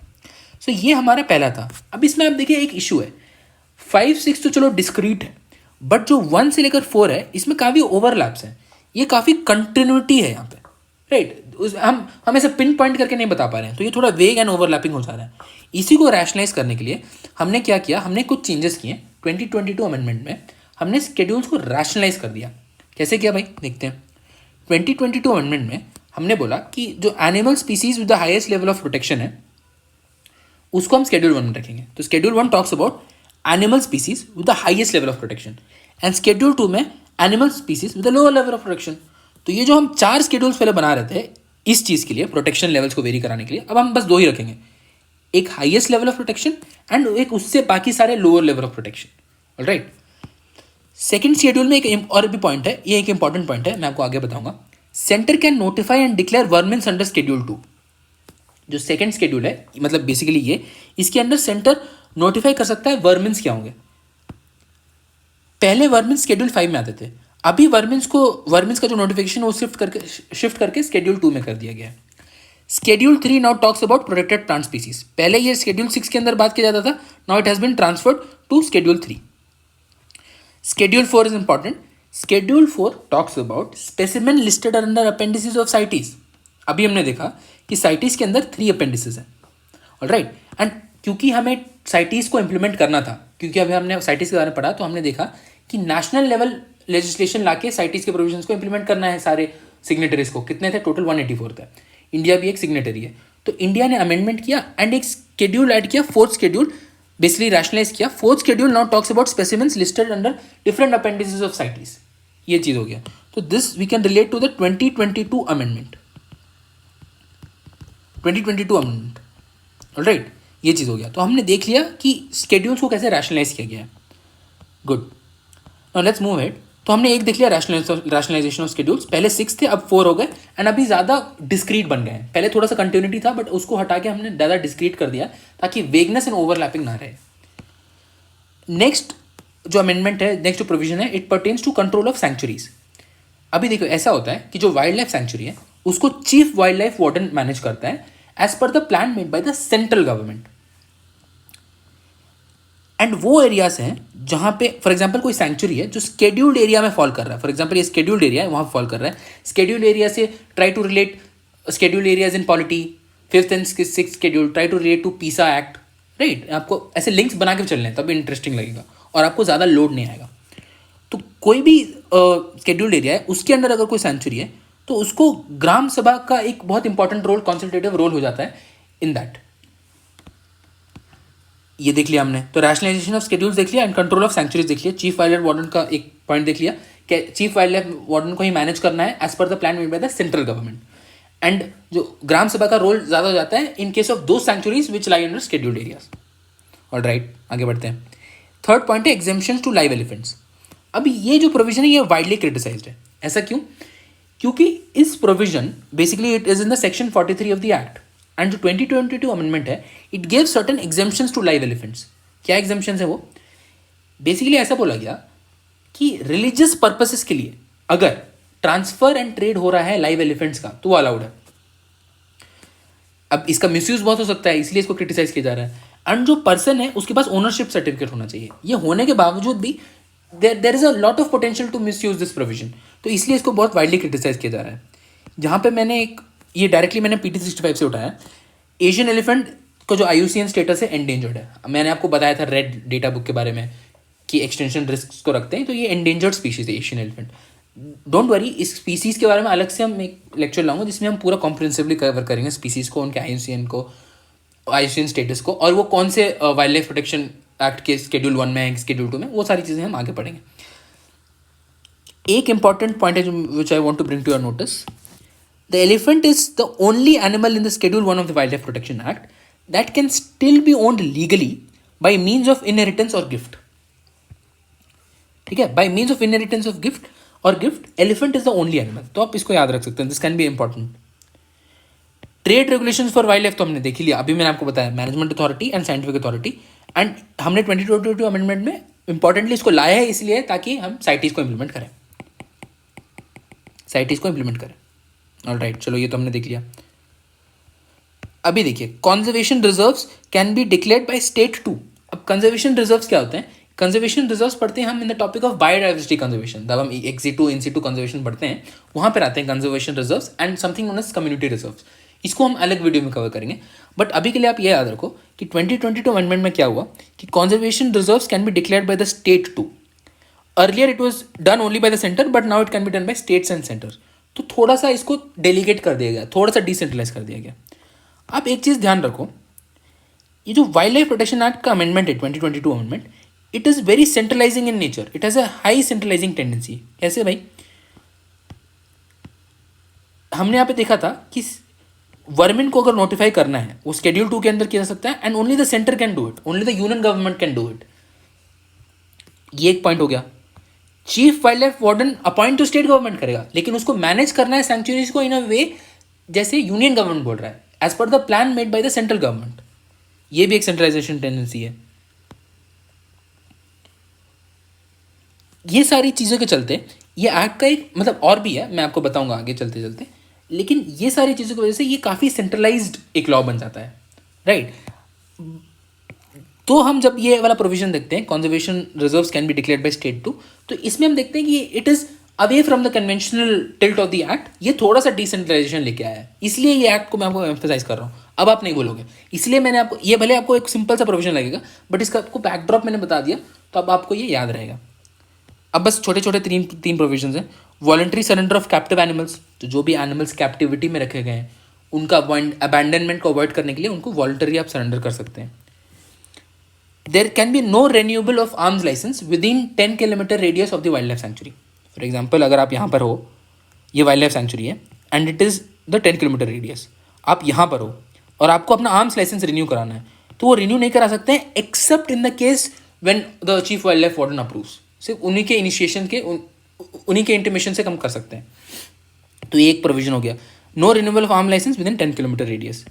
सो ये हमारा पहला था। अब इसमें आप देखिए एक इशू है, 5, 6 तो चलो डिस्क्रीट है, बट जो 1 से लेकर 4 है इसमें काफ़ी ओवरलैप्स हैं, ये काफ़ी कंटिन्यूटी है यहाँ पे, राइट। हम ऐसे पिन पॉइंट करके नहीं बता पा रहे हैं, तो ये थोड़ा वेग एंड ओवरलैपिंग हो जा रहा है। इसी को रैशनलाइज करने के लिए हमने क्या किया, हमने कुछ चेंजेस किए 2022 अमेंडमेंट में। हमने स्केड्यूल्स को रैशनलाइज कर दिया। कैसे किया भाई, देखते हैं। 2022 अमेंडमेंट में हमने बोला कि जो animal species with the highest level of protection है उसको हम स्केड्यूल 1 में रखेंगे। तो schedule 1 talks about animal species with the highest level of protection and schedule 2 में animal species with the lower level of protection. तो ये जो हम 4 स्केड्यूल्स पहले बना रहे थे इस चीज़ के लिए, प्रोटेक्शन लेवल्स को वेरी कराने के लिए, अब हम बस 2 ही रखेंगे, एक highest level of protection and एक उससे बाकी सारे lower level of protection, alright. Second schedule में एक और भी पॉइंट है, ये एक इंपॉर्टेंट पॉइंट है, मैं आपको आगे बताऊंगा। Centre can notify and declare vermins under schedule 2। जो सेकेंड शेड्यूल है, मतलब बेसिकली ये, इसके अंदर सेंटर नोटिफाई कर सकता है वर्मिन्स क्या होंगे। पहले वर्मिन्स स्केड्यूल 5 में आते थे, अभी वर्मिन्स का जो नोटिफिकेशन वो शिफ्ट करके स्केड्यूल 2 में कर दिया गया है। Schedule 3 now talks about protected plant species. पहले ये स्केड्यूल 6 के अंदर बात किया जाता था, now it has been transferred to schedule 3। Schedule 4 is important. Schedule 4 talks about specimen listed under appendices of CITES. अभी हमने देखा कि साइटीज के अंदर 3 अपेंडिसेस हैं, ऑलराइट। एंड क्योंकि हमें साइटीज को इंप्लीमेंट करना था, क्योंकि अभी हमने साइटीज के बारे में पढ़ा, तो हमने देखा कि नेशनल लेवल लेजिस्लेशन लाके साइटीज के प्रोविजंस को इंप्लीमेंट करना है सारे सिग्नेटरीज को। कितने थे टोटल, 184 थे। इंडिया भी एक सिग्नेटरी है, तो इंडिया ने अमेंडमेंट किया एंड एक शेड्यूल ऐड किया, 4th शेड्यूल, बेसिकली रैशनलाइज किया। 4th schedule now talks about specimens listed under different appendices of CITES. ये चीज़ हो गया। तो this we can relate to the 2022 amendment. 2022 amendment, alright, ये चीज़ हो गया। तो हमने देख लिया कि स्केड्यूल्स को कैसे रैशनलाइज किया गया है। Good, now let's move head. तो हमने एक देख लिया रैशनलाइजेशन ऑफ स्केड्यूल्स, पहले 6 थे अब 4 हो गए, एंड अभी ज़्यादा डिस्क्रीट बन गए हैं। पहले थोड़ा सा कंटिन्यूटी था बट उसको हटा के हमने ज़्यादा डिस्क्रीट कर दिया ताकि वेगनेस एंड ओवरलैपिंग ना रहे। नेक्स्ट जो अमेंडमेंट है, नेक्स्ट जो प्रोविजन है, it pertains to control of sanctuaries. अभी देखो ऐसा होता है कि जो वाइल्ड लाइफ सैंक्चुरी है उसको chief wild life warden manage करता है as per the plan made by the central government. And वो एरियाज हैं जहाँ पे फॉर एग्जांपल कोई सेंचुरी है जो स्केड्यूल्ड एरिया में फॉल कर रहा है, फॉर एग्जांपल ये स्केड्यूल्ड एरिया है, वहाँ फॉल कर रहा है। स्केड्यूल्ड एरिया से try to relate scheduled areas in polity, 5th and 6th schedule try to relate to PESA act, right. आपको ऐसे लिंक्स बना के चलने हैं तभी इंटरेस्टिंग लगेगा और आपको ज़्यादा लोड नहीं आएगा। तो कोई भी स्केड्यूल्ड एरिया है उसके अंदर अगर कोई सेंचुरी है तो उसको ग्राम सभा का एक बहुत इंपॉर्टेंट रोल, कंसल्टेटिव रोल हो जाता है इन दैट। ये देख लिया हमने, तो रैशनलाइजेशन ऑफ स्केड्यूल्स देख लिया एंड कंट्रोल ऑफ सेंचुरीज देख लिया। चीफ वाइल्ड लाइफ वार्डन का एक पॉइंट देख लिया कि चीफ वाइल्ड लाइफ वार्डन को ही मैनेज करना है as per the plan made by the central government. And जो ग्राम सभा का रोल ज़्यादा हो जाता है in case of two sanctuaries which lie under scheduled areas. Alright, आगे बढ़ते हैं। थर्ड पॉइंट है एग्जेम्पशंस टू लाइव एलिफेंट्स। अभी ये जो प्रोविजन है ये वाइडली क्रिटिसाइज्ड है। ऐसा क्यों? क्योंकि इस provision basically it is in the section 43 of the act and जो 2022 अमेंडमेंट है it gives certain exemptions to live elephants. क्या एग्जेम्पशंस है वो? बेसिकली ऐसा बोला गया कि रिलीजियस पर्पसेस के लिए अगर ट्रांसफर एंड ट्रेड हो रहा है लाइव एलिफेंट्स का तो वो अलाउड है। अब इसका मिसयूज बहुत हो सकता है इसलिए इसको क्रिटिसाइज किया जा रहा है। एंड जो पर्सन है उसके पास ओनरशिप सर्टिफिकेट होना चाहिए। ये होने के बावजूद भी there is a lot of potential to misuse this provision, तो इसलिए इसको बहुत वाइडली क्रिटिसाइज किया जा रहा है। जहाँ पे मैंने एक ये डायरेक्टली मैंने PT65 से उठाया। एशियन एलिफेंट का जो IUCN स्टेटस है एंडेंजर्ड है। मैंने आपको बताया था रेड डेटा बुक के बारे में कि एक्सटेंशन रिस्क को रखते हैं, तो ये एंडेंजर्ड स्पीशीज है एशियन एलिफेंट। डोंट वरी, इस स्पीसीज़ के बारे में अलग से हम एक लेक्चर लाऊंगा जिसमें हम पूरा कॉम्प्रिहेंसिवली कवर करेंगे स्पीसीज़ को, उनके IUCN स्टेटस को, और वो कौन से वाइल्ड लाइफ प्रोटेक्शन एक्ट के शेड्यूल 1 में है, शेड्यूल 2 में, वो सारी चीज़ें हम आगे पढ़ेंगे। एक इंपॉर्टेंट पॉइंट है जो which I want to bring to your notice. The elephant is the only animal in the schedule 1 of the wild life protection act that can still be owned legally by means of inheritance और gift. ठीक है, by means of inheritance of gift और gift, elephant is the only animal. तो आप इसको याद रख सकते हैं, this can be important. Trade regulations for wild life तो हमने देख लिया, अभी मैंने आपको बताया management authority and scientific authority. And हमने 2022 अमेंडमेंट में इंपॉर्टेंटली इसको लाया है इसलिए ताकि हम साइटीज को इम्प्लीमेंट करें। ऑलराइट, चलो ये तो हमने देख लिया। अभी देखिए, conservation reserves can be declared by state too. अब कंजर्वेशन रिजर्व्स क्या होते हैं? कंजर्वेशन रिजर्व्स पढ़ते हैं हम in the topic of biodiversity conservation. जब हम XC2 INC2 कंजर्वेशन पढ़ते हैं वहाँ पर आते हैं conservation reserves and something known as community reserves. इसको हम अलग वीडियो में कवर करेंगे, बट अभी के लिए आप ये याद रखो कि 2022 अमेंडमेंट में क्या हुआ कि conservation reserves can be declared by the state too. Earlier it was done only by the center but now it can be done by states and center. तो थोड़ा सा इसको डेलीगेट कर दिया गया, थोड़ा सा डिसेंट्रलाइज कर दिया गया। आप एक चीज़ ध्यान रखो, ये जो वाइल्ड लाइफ प्रोटेक्शन एक्ट का अमेंडमेंट है 2022 amendment, it is very centralising in nature. It has a high centralising tendency. कैसे भाई? हमने यहाँ पे देखा था कि वर्मिन को अगर नोटिफाई करना है वो शेड्यूल 2 के अंदर किया जा सकता है and only the center can do it, only the union government can do it. ये एक पॉइंट हो गया। Chief wild life warden appoint तो स्टेट गवर्नमेंट करेगा, लेकिन उसको मैनेज करना है सैंक्चुरीज को इन अ वे जैसे यूनियन गवर्नमेंट बोल रहा है, as per the plan made by the central government. ये भी एक सेंट्रलाइजेशन टेंडेंसी है। ये सारी चीज़ों के चलते ये एक्ट का एक मतलब और भी है, मैं आपको बताऊंगा आगे चलते चलते, लेकिन ये सारी चीज़ों की वजह से ये काफ़ी सेंट्रलाइज्ड एक लॉ बन जाता है, राइट। तो हम जब ये वाला प्रोविजन देखते हैं conservation reserves can be declared by state too, तो इसमें हम देखते हैं कि it is away from the conventional tilt of the act. ये थोड़ा सा डिसेंट्रलाइजेशन लेके आया है, इसलिए ये एक्ट को मैं आपको एम्फेसाइज कर रहा हूँ। अब आप नहीं बोलोगे, इसलिए मैंने आपको ये, भले आपको एक सिंपल सा प्रोविजन लगेगा बट इसका आपको बैकड्रॉप मैंने बता दिया, तो अब आपको ये याद रहेगा। अब बस छोटे छोटे तीन प्रोविजन हैं। Voluntary surrender of captive animals, तो जो भी एनिमल्स कैप्टिविटी में रखे गए हैं उनका अबैंडनमेंट को अवॉइड करने के लिए उनको वॉलंटरी आप सरेंडर कर सकते हैं। There can be no renewable of arms licence within 10 kilometre radius of the wild life sanctuary. For example, अगर आप यहाँ पर हो, ये वाइल्ड लाइफ सेंचुरी है and it is the 10 kilometre radius, आप यहाँ पर हो, और आपको अपना आर्म्स लाइसेंस रिन्यू कराना है, तो वो रिन्यू नहीं करा सकते हैं accept in the case when the chief wild life warden approves. सिर्फ उन्हीं के इनिशिएशन के उन्हीं के इंटीमेशन से कम कर सकते हैं। तो ये एक प्रोविजन हो गया, no renewal of arm licence within 10 kilometre radius.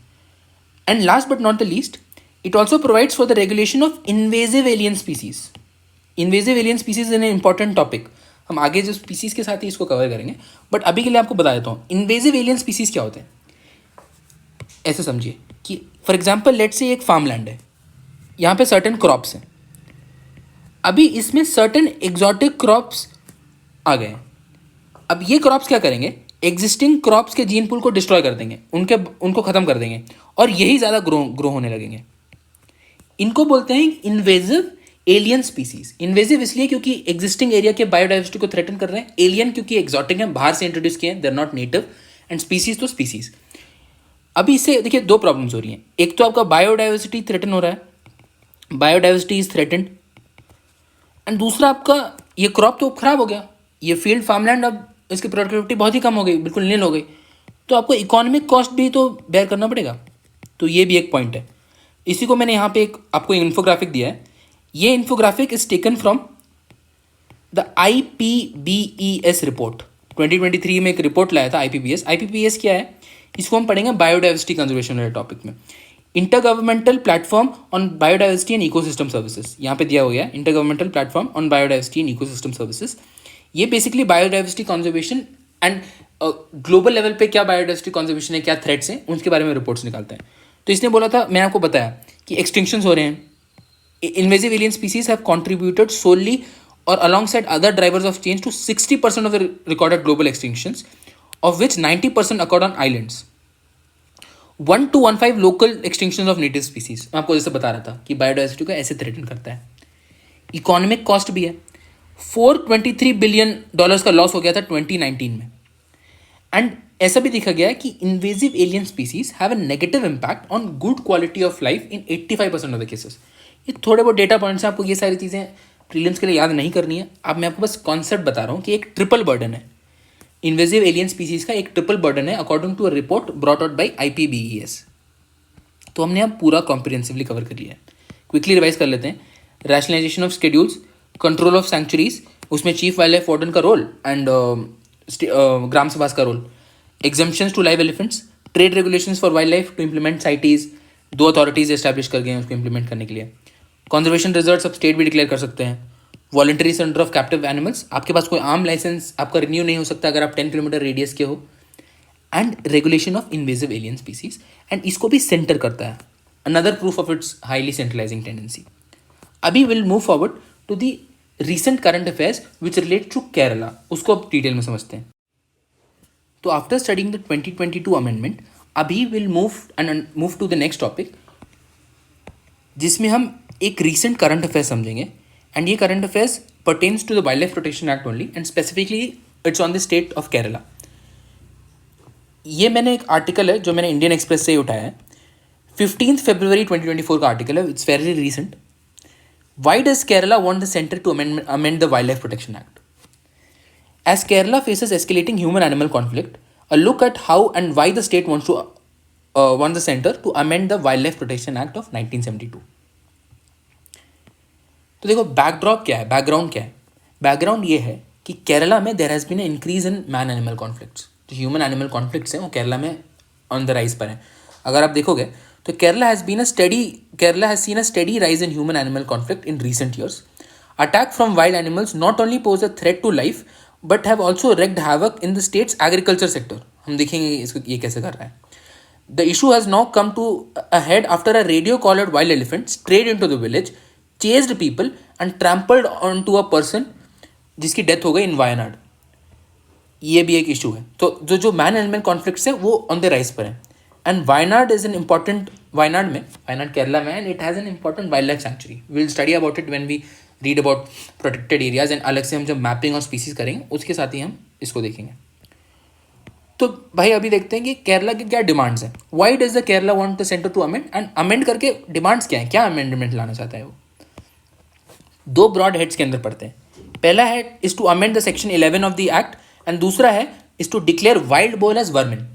And last but not the least, it also provides for the regulation of invasive alien species. Invasive alien species is an important topic, हम आगे जो species के साथ ही इसको cover करेंगे, but अभी के लिए आपको बता देता हूँ इन्वेजिव एलियन स्पीसीज क्या होते हैं। ऐसे समझिए कि फॉर एग्जाम्पल लेट्स से एक फार्म लैंड है, यहाँ पे सर्टेन क्रॉप्स हैं, अभी इसमें सर्टेन एग्जॉटिक क्रॉप्स आ गए हैं। अब ये क्रॉप्स क्या करेंगे, एग्जिस्टिंग क्रॉप्स के जीन पूल को डिस्ट्रॉय कर देंगे, उनको ख़त्म कर देंगे और यही ज़्यादा ग्रो होने लगेंगे। इनको बोलते हैं इन्वेजिव एलियन स्पीसीज। इन्वेजिव इसलिए क्योंकि एग्जिस्टिंग एरिया के बायोडाइवर्सिटी को थ्रेटन कर रहे हैं, एलियन क्योंकि एग्जॉटिक हैं, बाहर से इंट्रोड्यूस किए हैं, they are not native, and species तो स्पीसीज। अभी इससे देखिए दो प्रॉब्लम्स हो रही हैं, एक तो आपका बायोडाइवर्सिटी थ्रेटन हो रहा है, बायोडाइवर्सिटी इज थ्रेटेंड, एंड दूसरा आपका ये क्रॉप तो खराब हो गया, ये फील्ड फार्मलैंड अब इसकी प्रोडक्टिविटी बहुत ही कम हो गई, बिल्कुल नील हो गई, तो आपको इकोनॉमिक कॉस्ट भी तो बेयर करना पड़ेगा। तो ये भी एक पॉइंट है। इसी को मैंने यहाँ पे एक आपको इन्फोग्राफिक दिया है, ये infographic is taken from the IPBES report. 2023 में एक रिपोर्ट लाया था IPBES क्या है, इसको हम पढ़ेंगे बायोडाइवर्सिटी कंजर्वेशन वाले टॉपिक में। Intergovernmental platform on biodiversity and ecosystem services, यहाँ पे दिया हो गया intergovernmental platform on biodiversity and ecosystem services. ये basically biodiversity conservation and global level पे क्या बायोडाइवर्सिटी कंजर्वेशन है, क्या थ्रेट्स हैं, उनके बारे में रिपोर्ट्स निकालता है। तो इसने बोला था, मैं आपको बताया कि एक्सटिंक्शंस हो रहे हैं, invasive alien species have contributed solely और alongside other drivers of change to 60% of the recorded global extinctions, of which 90% occurred on islands. 1 to 1.5 local extinctions of native species. मैं आपको जैसे बता रहा था कि बायोडाइवर्सिटी को ऐसे थ्रेटन करता है। इकोनॉमिक कॉस्ट भी है, $423 बिलियन का लॉस हो गया था 2019 में। एंड ऐसा भी देखा गया है कि invasive alien species have a negative impact on good quality of life in 85% of the cases. ये थोड़े बहुत डेटा पॉइंट्स हैं, आपको ये सारी चीज़ें प्रीलिम्स के लिए याद नहीं करनी है। अब मैं आपको बस कॉन्सेप्ट बता रहा हूँ कि एक ट्रिपल बर्डन है, इन्वेजिव एलियन स्पीसीज का एक ट्रिपल बर्डन है according to a report brought out by IPBES। तो हमने अब पूरा कॉम्प्रिहेंसिवली कवर कर लिया है। क्विकली रिवाइज कर लेते हैं। Rationalization of schedules, control of sanctuaries, उसमें चीफ वाइल्ड लाइफ वार्डन का रोल एंड ग्राम सभास का role, exemptions to live elephants, trade regulations for wild life to implement CITES, 2 authorities establish कर गए हैं उसको इम्प्लीमेंट करने के लिए। कंजर्वेशन रिजर्व्स अब स्टेट भी डिक्लेयर कर सकते हैं। Voluntary centre of captive animals, आपके पास कोई आर्म लाइसेंस आपका रिन्यू नहीं हो सकता अगर आप 10 किलोमीटर रेडियस के हो। And regulation of invasive alien species, and इसको भी सेंटर करता है, another proof of its highly centralizing tendency. अभी will move forward to the recent current affairs which relate to Kerala, उसको अब डिटेल में समझते हैं। तो आफ्टर स्टडिंग द 2022 अमेंडमेंट, अभी will move to the next topic, जिसमें हम एक रिसेंट करंट अफेयर समझेंगे। एंड ये current affairs pertains to the wild life protection act only, and specifically it's on the state of Kerala. ये मैंने एक article है जो मैंने इंडियन एक्सप्रेस से ही उठाया है, 15 फरवरी 2024 का आर्टिकल है, it's very recent. Why does Kerala want the centre to amend the wild life protection act? As Kerala faces escalating human-animal conflict, a look at how and why the state wants the center to amend the Wildlife Protection Act of 1972. तो देखो backdrop क्या है, background क्या है। Background ये है कि केरला में there has been a increase in man animal conflicts. जो ह्यूमन एनिमल कॉन्फ्लिक्ट्स हैं वो केरला में ऑन द राइज पर हैं। अगर आप देखोगे तो Kerala has seen a steady rise in human animal conflict in recent years. Attack from wild animals not only pose a threat to life but have also wreaked havoc in the state's agriculture sector. हम देखेंगे इसको ये कैसे कर रहा है। The issue has now come to a head after a radio-collared wild elephant strayed into the village, chased people and trampled onto a person जिसकी death हो गई इन वायनाड। ये भी एक इशू है। तो जो मैन एनिमल कॉन्फ्लिक्ट्स हैं वो ऑन द राइज पर है। And Wayanad is an important, Wayanad Kerala में, and it has an important wild life sanctuary. Will study about it when we read about protected areas, and अलग से हम जब मैपिंग और स्पीसीज करेंगे उसके साथ ही हम इसको देखेंगे। तो भाई अभी देखते हैं कि केरला की क्या डिमांड्स हैं। Why does the Kerala want the centre to amend, and amend करके डिमांड्स क्या है, क्या अमेंडमेंट लाना चाहता है वो। 2 ब्रॉड हेड्स के अंदर पढ़ते हैं। पहला है is to amend the section 11 of the act, and दूसरा है is to declare wild boar as vermin.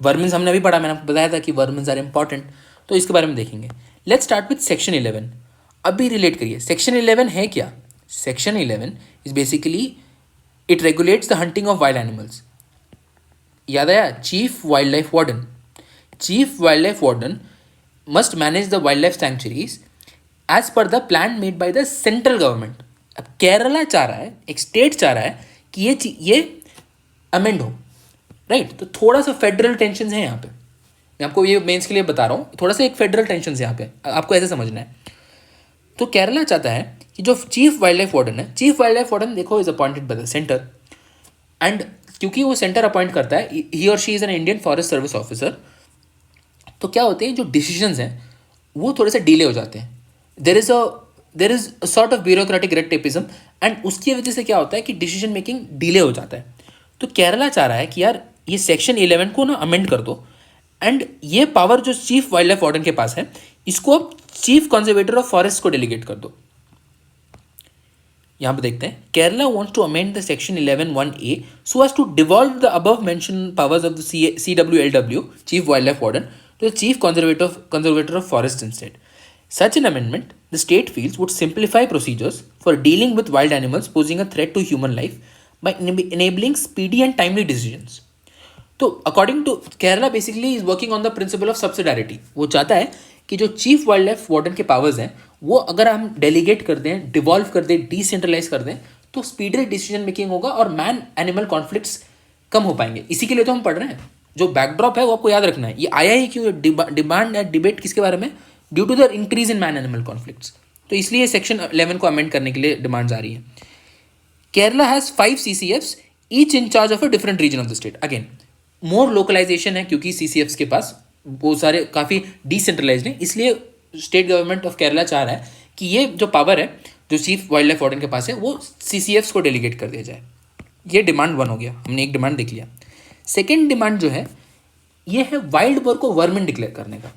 Vermins हमने अभी पढ़ा, मैंने आपको बताया था कि वर्मिन्स आर इंपॉर्टेंट, तो इसके बारे में देखेंगे। Let's start with section 11। अभी रिलेट करिए, सेक्शन 11 है क्या? Section 11 is basically it regulates the hunting of wild animals. याद आया? Chief wild life warden, chief wild life warden must manage the wild life sanctuaries as per the plan made by the central government. अब केरला चाह रहा है, एक state चाह रहा है कि ये अमेंड हो, राइट? तो थोड़ा सा फेडरल टेंशन है यहाँ पे, मैं आपको ये मेंस के लिए बता रहा हूँ, थोड़ा सा एक फेडरल टेंशन है यहाँ पे, आपको ऐसे समझना है। तो केरला चाहता है कि जो चीफ वाइल्ड लाइफ वार्डन है, चीफ वाइल्ड लाइफ वार्डन देखो is appointed by the centre, and क्योंकि वो सेंटर अपॉइंट करता है, ही और she is an Indian forest service officer, तो क्या होते हैं जो डिसीजंस हैं वो थोड़े से डिले हो जाते हैं। There is a sort of bureaucratic red tapism, and उसकी वजह से क्या होता है कि डिसीजन मेकिंग डिले हो जाता है। तो केरला चाह रहा है कि यार ये सेक्शन 11 को ना अमेंड कर दो, एंड ये पावर जो चीफ वाइल्ड लाइफ वार्डन के पास है इसको अब चीफ कंजर्वेटर ऑफ फॉरेस्ट को डेलीगेट कर दो। यहाँ पे देखते हैं, Kerala wants to amend the section 11(1)(a so as to devolve the above mention powers of the CWLW chief wild life warden to the chief conservator of forest instead. Such an amendment, the state feels, would simplify procedures for dealing with wild animals posing a threat to human life by enabling speedy and timely decisions. तो according to Kerala basically is working on the principle of subsidiarity. वो चाहता है कि जो chief wild life warden के powers हैं वो अगर हम डेलीगेट कर दें, डिवॉल्व कर दें, डिसेंट्रलाइज कर दें, तो स्पीडी डिसीजन मेकिंग होगा और मैन एनिमल कॉन्फ्लिक्ट्स कम हो पाएंगे। इसी के लिए तो हम पढ़ रहे हैं। जो बैकड्रॉप है वो आपको याद रखना है। ये आया ही क्यों, डिमांड डिबेट किसके बारे में? Due to the increase in man animal conflicts. तो इसलिए सेक्शन 11 को अमेंड करने के लिए डिमांड्स आ रही है। Kerala has 5 CCFs each in charge of a different region of the state. Again more localisation है क्योंकि CCFs के पास वो सारे काफ़ी डिसेंट्रलाइज्ड हैं, इसलिए स्टेट गवर्नमेंट ऑफ केरला चाह रहा है कि ये जो पावर है जो चीफ वाइल्ड लाइफ वार्डन के पास है वो CCFs को डेलीगेट कर दिया जाए। ये डिमांड 1 हो गया, हमने एक डिमांड देख लिया। सेकेंड डिमांड जो है ये है वाइल्ड बोर को वर्मिन डिक्लेयर करने का।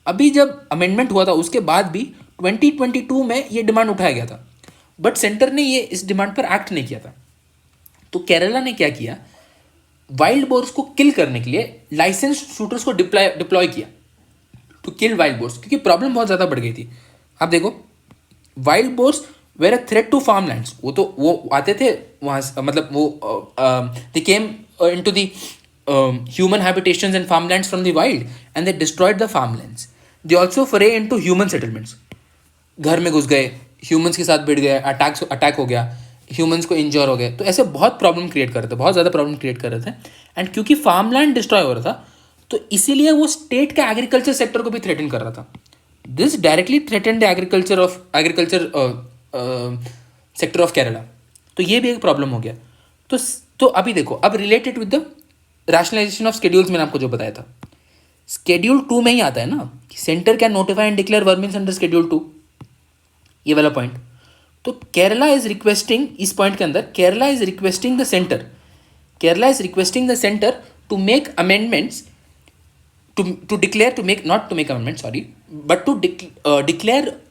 अभी जब अमेंडमेंट हुआ था उसके बाद भी 2022 में ये डिमांड उठाया गया था, बट सेंटर ने ये इस डिमांड पर एक्ट नहीं किया था। तो केरला ने क्या किया, वाइल्ड बोर्स को किल करने के लिए लाइसेंस शूटर्स को डिप्लॉय किया टू किल वाइल्ड बोर्स, क्योंकि प्रॉब्लम बहुत ज़्यादा बढ़ गई थी। आप देखो, wild boars were a threat to farm lands. वो आते थे वहाँ, मतलब वो they came into the human habitations and farmlands from the wild and they destroyed the farmlands. They also foray into human settlements. घर में घुस गए, ह्यूमंस के साथ भिड़ गए, अटैक हो गया, ह्यूमंस को इंजर हो गए, तो ऐसे बहुत प्रॉब्लम क्रिएट कर रहे थे, बहुत ज़्यादा प्रॉब्लम क्रिएट कर रहे थे। एंड क्योंकि फार्मलैंड डिस्ट्रॉय हो रहा था तो इसीलिए वो स्टेट का एग्रीकल्चर सेक्टर को भी थ्रेटन कर रहा था। This directly threaten the agriculture sector of Kerala. तो ये भी एक प्रॉब्लम हो गया। तो अभी देखो, अब related with the rationalisation of schedules मैंने आपको जो बताया था, शेड्यूल 2 में ही आता है ना कि centre can notify and declare vermins under schedule 2, ये वाला पॉइंट। तो केरला इज रिक्वेस्टिंग, इस पॉइंट के अंदर Kerala is requesting the centre to make amendments to declare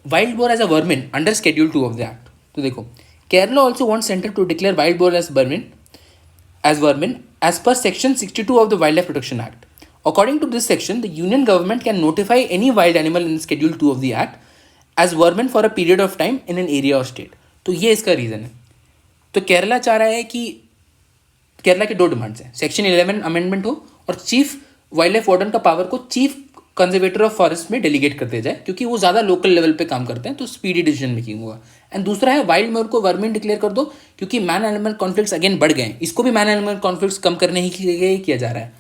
wild boar as a vermin under schedule 2 of the act. तो देखो, Kerala also wants center to declare wild boar as vermin as per section 62 of the Wildlife Protection Act. According to this section, the union government can notify any wild animal in schedule 2 of the act as vermin for a period of time in an area or state. तो ये इसका reason है। तो केरला चाह रहा है कि केरला के 2 डिमांड्स हैं, सेक्शन 11 अमेंडमेंट हो और चीफ वाइल्ड लाइफ वार्डन का पावर को चीफ कंजर्वेटर ऑफ फॉरेस्ट में डेलीगेट कर दिया जाए, क्योंकि वो ज़्यादा लोकल लेवल पे काम करते हैं, तो स्पीडी डिसीजन मेकिंग होगा। एंड दूसरा है वाइल्ड बोर को वर्मिन डिक्लेयर कर दो, क्योंकि मैन एनिमल कॉन्फ्लिक्ट्स अगेन बढ़ गए हैं, इसको भी मैन एनिमल कॉन्फ्लिक्ट्स कम करने ही के लिए किया जा रहा है।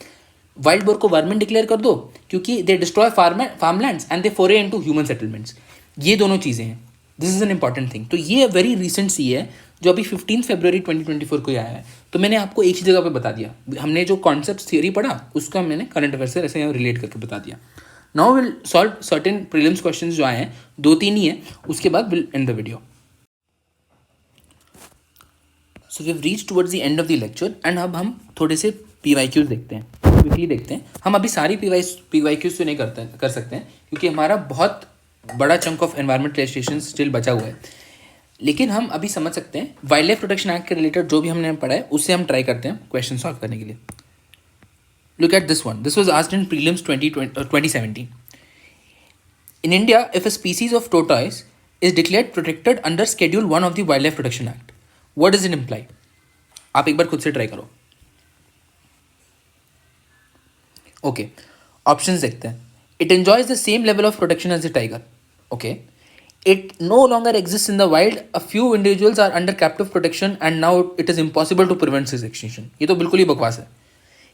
वाइल्ड बोर को वर्मिन डिक्लेयर कर दो क्योंकि दे डिस्ट्रॉय फार्मलैंड्स एंड दे फोरे इनटू ह्यूमन सेटलमेंट्स। ये दोनों चीज़ें हैं, this is an important thing. तो ये वेरी रिसेंट सी है जो अभी 15 फरवरी 2024 को आया है। तो मैंने आपको एक ही जगह पे बता दिया, हमने जो कॉन्सेप्ट थियोरी पढ़ा उसका मैंने करंट अफेयर से ऐसे रिलेट करके बता दिया। Now will solve certain prelims questions जो आए हैं, 2-3 ही हैं, उसके बाद will end the video. So we have reached towards the end of the lecture and अब हम थोड़े से PYQs देखते हैं, क्विकली देखते हैं। हम अभी सारी PYQs तो नहीं कर सकते हैं क्योंकि हमारा बहुत बड़ा chunk of environment legislation still बचा हुआ है, लेकिन हम अभी समझ सकते हैं वाइल्ड लाइफ प्रोटेक्शन एक्ट के रिलेटेड जो भी हमने पढ़ा है उससे हम ट्राई करते हैं क्वेश्चन सॉल्व करने के लिए। Look at this one. This was asked in prelims 2017. In India, if a species of tortoise is declared protected under Schedule 1 of the Wildlife Protection Act, what does it imply? आप एक बार खुद से try करो. Okay. Options देखते हैं. It enjoys the same level of protection as the tiger. Okay. It no longer exists in the wild. A few individuals are under captive protection and now it is impossible to prevent its extinction. ये तो बिल्कुल ही बकवास है.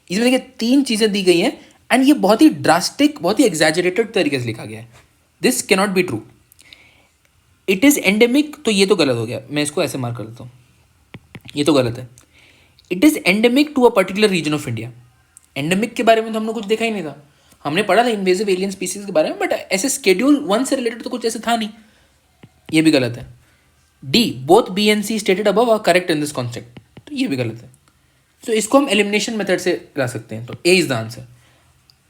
इसमें देखिए 3 चीज़ें दी गई हैं एंड ये बहुत ही ड्रास्टिक, बहुत ही एग्जैजरेटेड तरीके से लिखा गया है. This cannot be true. It is endemic, तो ये तो गलत हो गया. मैं इसको ऐसे मार्क कर देता हूँ, ये तो गलत है. It is endemic to a particular region of India. Endemic के बारे में तो हमने कुछ देखा ही नहीं था. हमने पढ़ा था इन्वेजिव एलियन स्पीसीज के बारे में, बट ऐसे Schedule 1 से रिलेटेड तो कुछ ऐसे था नहीं. ये भी गलत है. D, both B and C stated above are correct in this concept, तो ये भी गलत है. तो इसको हम एलिमिनेशन मेथड से ला सकते हैं, तो ए इज़ द आंसर.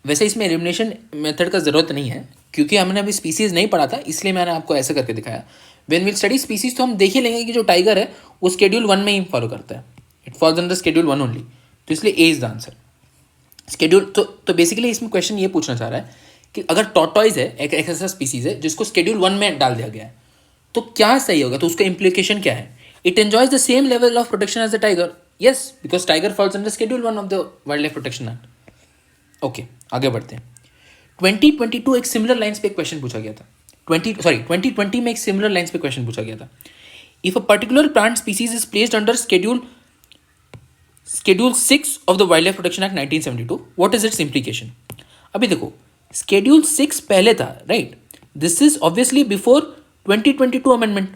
वैसे इसमें एलिमिनेशन मेथड का ज़रूरत नहीं है क्योंकि हमने अभी स्पीसीज़ नहीं पढ़ा था, इसलिए मैंने आपको ऐसे करके दिखाया. व्हेन विल स्टडी स्पीसीज तो हम देख ही लेंगे कि जो टाइगर है वो Schedule 1 में ही फॉलो करता है. It falls under Schedule 1 only, तो इसलिए A is the answer. Schedule तो बेसिकली इसमें क्वेश्चन ये पूछना चाह रहा है कि अगर टॉर्टॉइज है, एक ऐसा स्पीसीज है जिसको Schedule 1 में डाल दिया गया है, तो क्या सही होगा, तो उसका इम्प्लीकेशन क्या है. It enjoys the same level of protection as the tiger. Yes, because tiger falls under Schedule 1 of the wild life protection act. Okay, आगे बढ़ते हैं. 2022 एक सिमिलर लाइन्स पे क्वेश्चन पूछा गया था. 2020 में एक सिमिलर लाइन्स पे क्वेश्चन पूछा गया था. If a particular plant species is placed under Schedule 6 of the Wildlife Protection Act 1972, what is its implication? अभी देखो, Schedule 6 पहले था, right. This is obviously before 2022 amendment.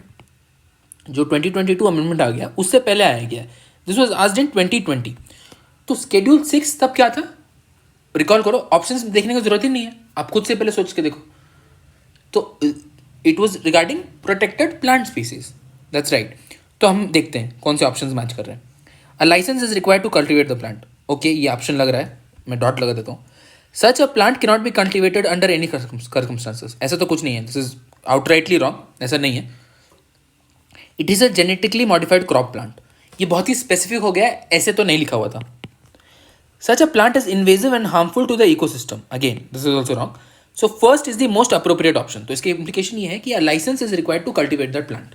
जो 2022 अमेंडमेंट आ गया उससे पहले आया गया. This was asked in 2020. तो Schedule 6 तब क्या था, रिकॉल करो. ऑप्शंस देखने की जरूरत ही नहीं है, आप खुद से पहले सोच के देखो. तो it was regarding protected plant species. That's right. तो हम देखते हैं कौन से ऑप्शंस मैच कर रहे हैं. A licence is required to cultivate the plant. Okay, ये ऑप्शन लग रहा है, मैं डॉट लगा देता हूँ. Such a plant can not be cultivated under any circumstances. ऐसा तो कुछ नहीं है. दिस इज आउटराइटली रॉन्ग, ऐसा नहीं है. It is a genetically modified crop plant. ये बहुत ही स्पेसिफिक हो गया है, ऐसे तो नहीं लिखा हुआ था. Such a plant is invasive and harmful to the ecosystem. Again this is also wrong. So first is the most appropriate option. तो इसकी इम्प्लीकेशन ये है कि a licence is required to cultivate that plant,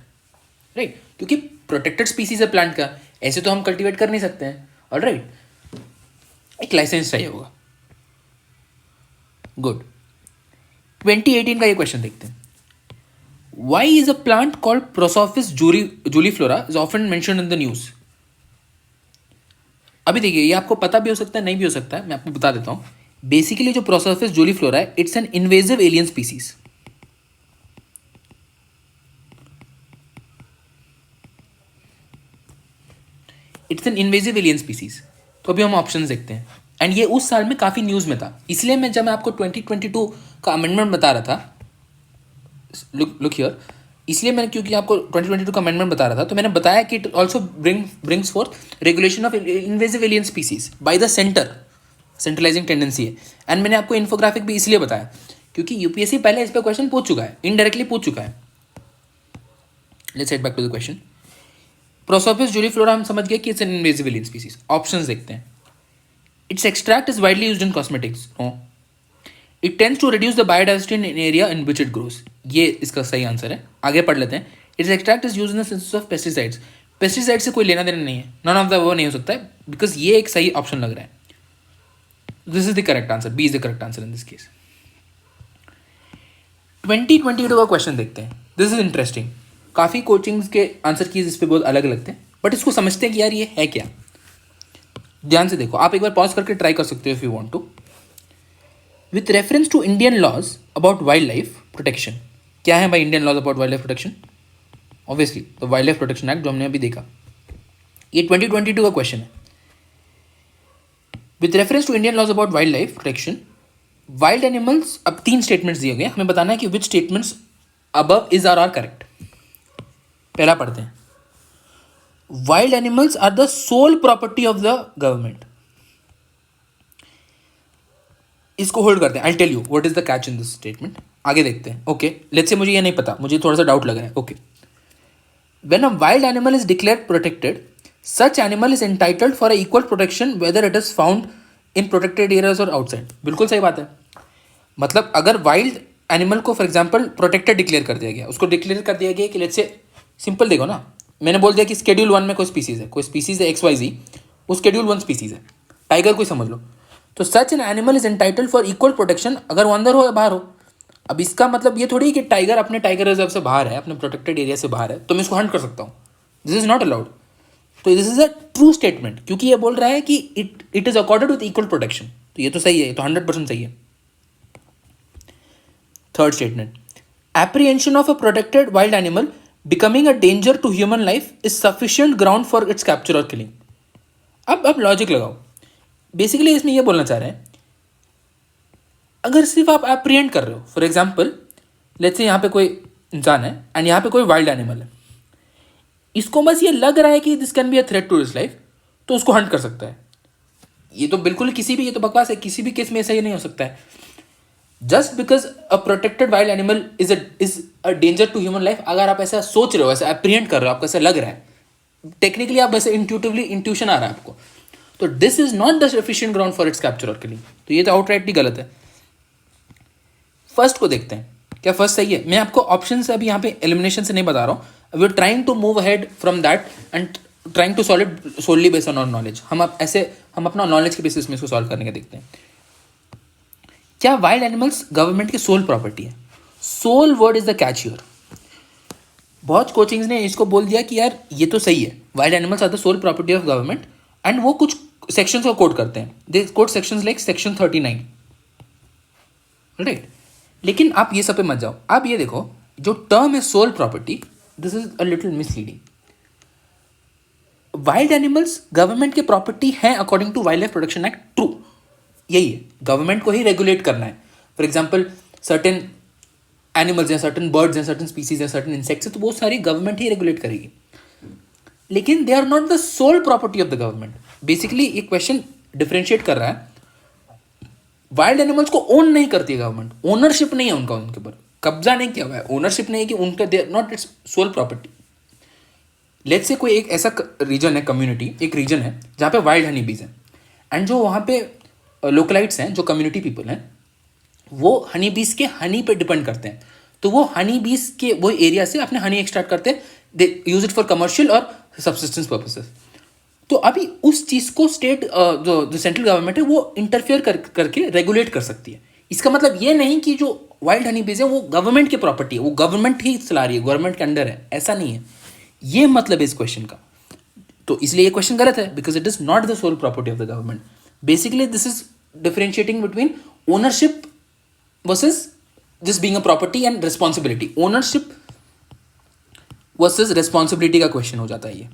right. क्योंकि protected species है plant का, ऐसे तो हम कल्टीवेट कर नहीं सकते हैं. ऑलराइट, एक लाइसेंस चाहिए होगा. गुड. 2018 का ये क्वेश्चन देखते हैं. Why is a plant called prosopis juliflora is often mentioned in the news. अभी देखिए, ये आपको पता भी हो सकता है, नहीं भी हो सकता है, मैं आपको बता देता हूँ. बेसिकली जो प्रोसोफिस जूलीफ्लोरा है, it's an invasive alien species. It's an invasive alien species. तो अभी हम ऑप्शन देखते हैं. एंड ये उस साल में काफ़ी न्यूज़ में था, इसलिए मैं जब मैं आपको 2022 का अमेंडमेंट बता रहा था, लुक हियर, इसलिए मैंने, क्योंकि आपको 2022 का अमेंडमेंट बता रहा था, तो मैंने बताया कि it also brings fourth regulation of invasive alien species bye the centre. Centralising tendency है. एंड मैंने आपको इन्फोग्राफिक भी इसलिए बताया क्योंकि यूपीएससी पहले इस पर क्वेश्चन पूछ चुका है, इनडायरेक्टली पूछ चुका है. Let's get back to the question. Prosopis juliflora हम समझ गए कि it's an invasive alien species. Options देखते हैं. Its extract is widely used in cosmetics. No. It tends to reduce the biodiversity in area in which it grows. ये इसका सही answer है. आगे पढ़ लेते हैं. Its extract is used in the synthesis of pesticides. Pesticide से कोई लेना देना नहीं है, नन ऑफ द वो नहीं हो सकता है, बिकॉज ये एक सही ऑप्शन लग रहा है. This is the correct answer. B is the correct answer in this case. 2022 का क्वेश्चन देखते हैं. This is interesting. काफ़ी कोचिंग्स के आंसर कीज इस पर बहुत अलग लगते हैं, बट इसको समझते हैं कि यार ये है क्या. ध्यान से देखो, आप एक बार पॉज करके ट्राई कर सकते हो if you want to. With reference to Indian laws about wild life protection. क्या है भाई Indian laws about wild life protection? Obviously the wild life protection act जो हमने अभी देखा. ये 2022 का क्वेश्चन है. With reference to Indian laws about wild life protection, wild animals, अब 3 स्टेटमेंट्स दिए गए, हमें बताना है कि which statements above is are correct. पहला पढ़ते हैं. Wild animals are the sole property of the government. इसको होल्ड करते हैं. I tell you what is the catch in this statement. आगे देखते हैं. ओके, लेट्स से मुझे ये नहीं पता, मुझे थोड़ा सा डाउट लग रहा है. Okay. When a wild animal is declared protected, such animal is entitled for equal protection whether it is found in protected areas और आउटसाइड। बिल्कुल सही बात है। मतलब अगर वाइल्ड एनिमल को फॉर एग्जांपल प्रोटेक्टेड डिक्लेयर कर दिया गया, उसको डिक्लेयर कर दिया गया कि लेट्स से सिंपल देखो ना, मैंने बोल दिया कि शेड्यूल 1 में कोई स्पीसीज है, कोई स्पीसीज है XYZ, वो शेड्यूल 1 स्पीसीज है, टाइगर कोई समझ लो, तो such an animal is entitled for equal protection, अगर वो अंदर हो या बाहर हो। अब इसका मतलब ये थोड़ी कि टाइगर अपने टाइगर रिजर्व से बाहर है, अपने प्रोटेक्टेड एरिया से बाहर है, तो मैं इसको हंट कर सकता हूँ। This is not allowed. तो this is a true statement, क्योंकि ये बोल रहा है कि it is accorded with equal protection, तो ये तो सही है, ये तो 100% सही है। Third statement, apprehension of a protected wild animal becoming a danger to human life is sufficient ground for its capture और किलिंग। अब लॉजिक लगाओ। बेसिकली इसमें ये बोलना चाह रहे हैं, अगर सिर्फ आप एप्रीहेंड कर रहे हो, फॉर एग्जाम्पल लेट्स से यहाँ पे कोई इंसान है एंड यहाँ पे कोई वाइल्ड एनिमल है, इसको बस ये लग रहा है कि this can be a threat to his life, तो उसको हंट कर सकता है। ये तो बिल्कुल किसी भी, ये तो बकवास है, किसी भी केस में ऐसा ही नहीं हो सकता है। Just because a protected wild animal is a danger to human life, अगर आप ऐसा सोच रहे हो, ऐसा एप्रीहेंड कर रहे हो, आपको ऐसा लग रहा है, टेक्निकली आप वैसे इंट्यूशन आ रहा है आपको, तो this is not the sufficient ground for its capture और किलिंग। तो ये तो आउटराइटली गलत है। फर्स्ट को देखते हैं, क्या फर्स्ट सही है? मैं आपको ऑप्शन से अभी यहाँ पे एलिमिनेशन से नहीं बता रहा हूँ, we are trying to move ahead from that and trying to solve it solely based on our knowledge. हम अपना नॉलेज के बेसिस में इसको सॉल्व करने का देखते हैं। क्या वाइल्ड एनिमल्स गवर्नमेंट की सोल प्रॉपर्टी है? Sole word is the catch here. बहुत कोचिंग्स ने इसको बोल दिया कि यार ये तो सही है, wild animals are the sole property of government, and वो कुछ सेक्शंस को कोट करते हैं, they quote sections like section 39, right. लेकिन आप ये सब पे मत जाओ, आप ये देखो, जो टर्म है sole property, this is a little misleading. Wild animals government के प्रॉपर्टी हैं according to wild life protection act, true, यही है, गवर्नमेंट को ही रेगुलेट करना है। फॉर एग्जाम्पल सर्टेन एनिमल्स हैं, सर्टेन बर्ड्स हैं, सर्टेन स्पीसीज हैं, सर्टेन इंसेक्ट्स हैं, तो वो सारी गवर्नमेंट ही रेगुलेट करेगी, लेकिन they are not the sole property of the government. Basically ये क्वेश्चन डिफरेंशिएट कर रहा है, वाइल्ड एनिमल्स को ओन नहीं करती है गवर्नमेंट, ओनरशिप नहीं है उनका, उनके ऊपर कब्जा नहीं किया हुआ है, ओनरशिप नहीं है कि उनका, they are not its sole property. Let's say कोई एक ऐसा रीजन है, कम्युनिटी, एक रीजन है जहाँ पे वाइल्ड हनी बीज हैं, एंड जो वहाँ पे लोकलाइट्स हैं, जो कम्युनिटी पीपल हैं, वो हनी बीज के हनी पे डिपेंड करते हैं, तो वो हनी बीज के वो एरिया से अपने हनी एक्सट्रैक्ट करते हैं, दे यूज इट फॉर कमर्शियल और सब्सिस्टेंस पर्पसेस। तो अभी उस चीज़ को स्टेट जो सेंट्रल गवर्नमेंट है वो इंटरफेयर करके रेगुलेट कर सकती है। इसका मतलब ये नहीं कि जो वाइल्ड हनी बीज है वो गवर्नमेंट की प्रॉपर्टी है, वो गवर्नमेंट ही चला रही है, गवर्नमेंट के अंडर है, ऐसा नहीं है, ये मतलब है इस क्वेश्चन का। तो इसलिए ये क्वेश्चन गलत है, because it is not the sole property of the government. Basically this is differentiating between ownership versus this being a property and responsibility. Ownership versus responsibility का क्वेश्चन हो जाता है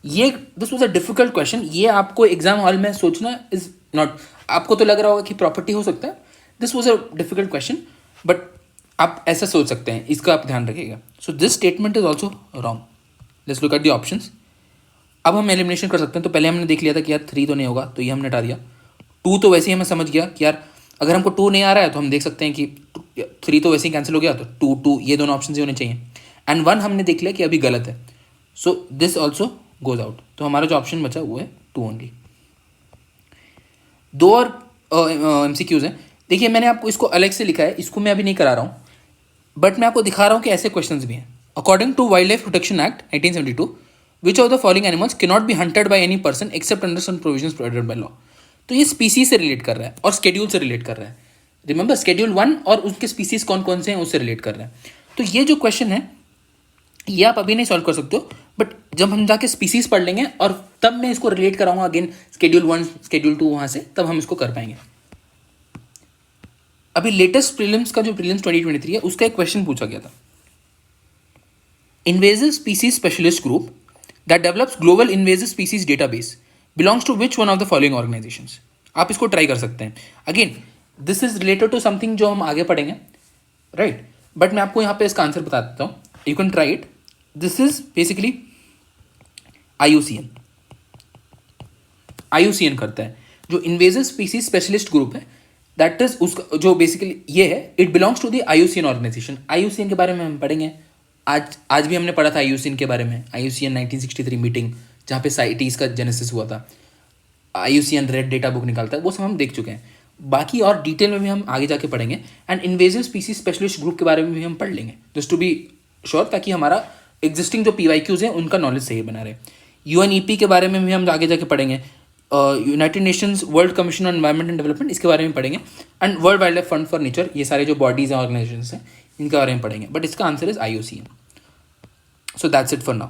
ये this was a difficult question. ये आपको exam hall में सोचना is not, आपको तो लग रहा होगा कि प्रॉपर्टी हो सकता है, this was a difficult question, but आप ऐसा सोच सकते हैं, इसका आप ध्यान रखिएगा। So this statement is also wrong. Let's look at the options. अब हम एलिमिनेशन कर सकते हैं। तो पहले हमने देख लिया था कि यार 3 तो नहीं होगा, तो ये हमने हटा दिया। 2 तो वैसे ही हमें समझ गया कि यार अगर हमको 2 नहीं आ रहा है तो हम देख सकते हैं कि 3 तो वैसे ही कैंसिल हो गया, तो 2 ये दोनों ऑप्शन ही होने चाहिए, एंड 1 हमने देख लिया कि अभी गलत है, so this also goes out. तो हमारा जो ऑप्शन बचा वो है 2 ओनली। 2 और MCQs हैं। देखिए मैंने आपको इसको अलग से लिखा है, इसको मैं अभी नहीं करा रहा हूँ, बट मैं आपको दिखा रहा हूँ कि ऐसे क्वेश्चंस भी हैं। According to wild life protection act 1972, which of the following animals can not be hunted by any person except under some provisions provided by law. तो ये स्पीसीज से रिलेट कर रहा है और स्केड्यूल से रिलेट कर रहा है। रिमेंबर स्केड्यूल 1 और उसके स्पीसीज कौन कौन से हैं उससे रिलेट कर रहा है। तो ये जो क्वेश्चन है ये आप अभी नहीं सॉल्व कर सकते हो, बट जब हम जाके स्पीसीज पढ़ लेंगे और तब मैं इसको रिलेट कराऊंगा अगेन स्केड्यूल 1 स्केड्यूल 2 वहाँ से, तब हम इसको कर पाएंगे। अभी लेटेस्ट प्रीलिम्स का जो प्रीलिम्स 2023 है उसका एक क्वेश्चन पूछा गया था, invasive species specialist group that develops global invasive species database belongs to which one of the following organisations. आप इसको ट्राई कर सकते हैं। Again this is related to something जो हम आगे पढ़ेंगे, राइट, बट मैं आपको यहाँ पे इसका आंसर बता देता हूँ, you can try it. This is basically IUCN करता है, जो इन्वेजिव स्पीसीज स्पेशलिस्ट ग्रुप है, दैट इज उसका जो बेसिकली ये है, it belongs to the IUCN organisation. IUCN के बारे में हम पढ़ेंगे, आज भी हमने पढ़ा था IUCN के बारे में, IUCN 1963 मीटिंग जहाँ पे साइटीज़ का जेनेसिस हुआ था। IUCN रेड डेटा बुक निकालता है, वो सब हम देख चुके हैं। बाकी और डिटेल में भी हम आगे जाके पढ़ेंगे, and invasive species specialist group के बारे में भी हम पढ़ लेंगे, जस्ट टू बी श्योर, ताकि हमारा एग्जिस्टिंग जो PYQs हैं उनका नॉलेज सही बना रहे। UNEP के बारे में भी हम आगे जाके पढ़ेंगे, United Nations world commission on environment and development, इसके बारे में पढ़ेंगे, and world wild life fund for nature, ये सारे जो बॉडीज़ हैं, ऑर्गेनाइजेशन हैं, इनके बारे में पढ़ेंगे, बट इसका answer is IUCN। So that's it for now.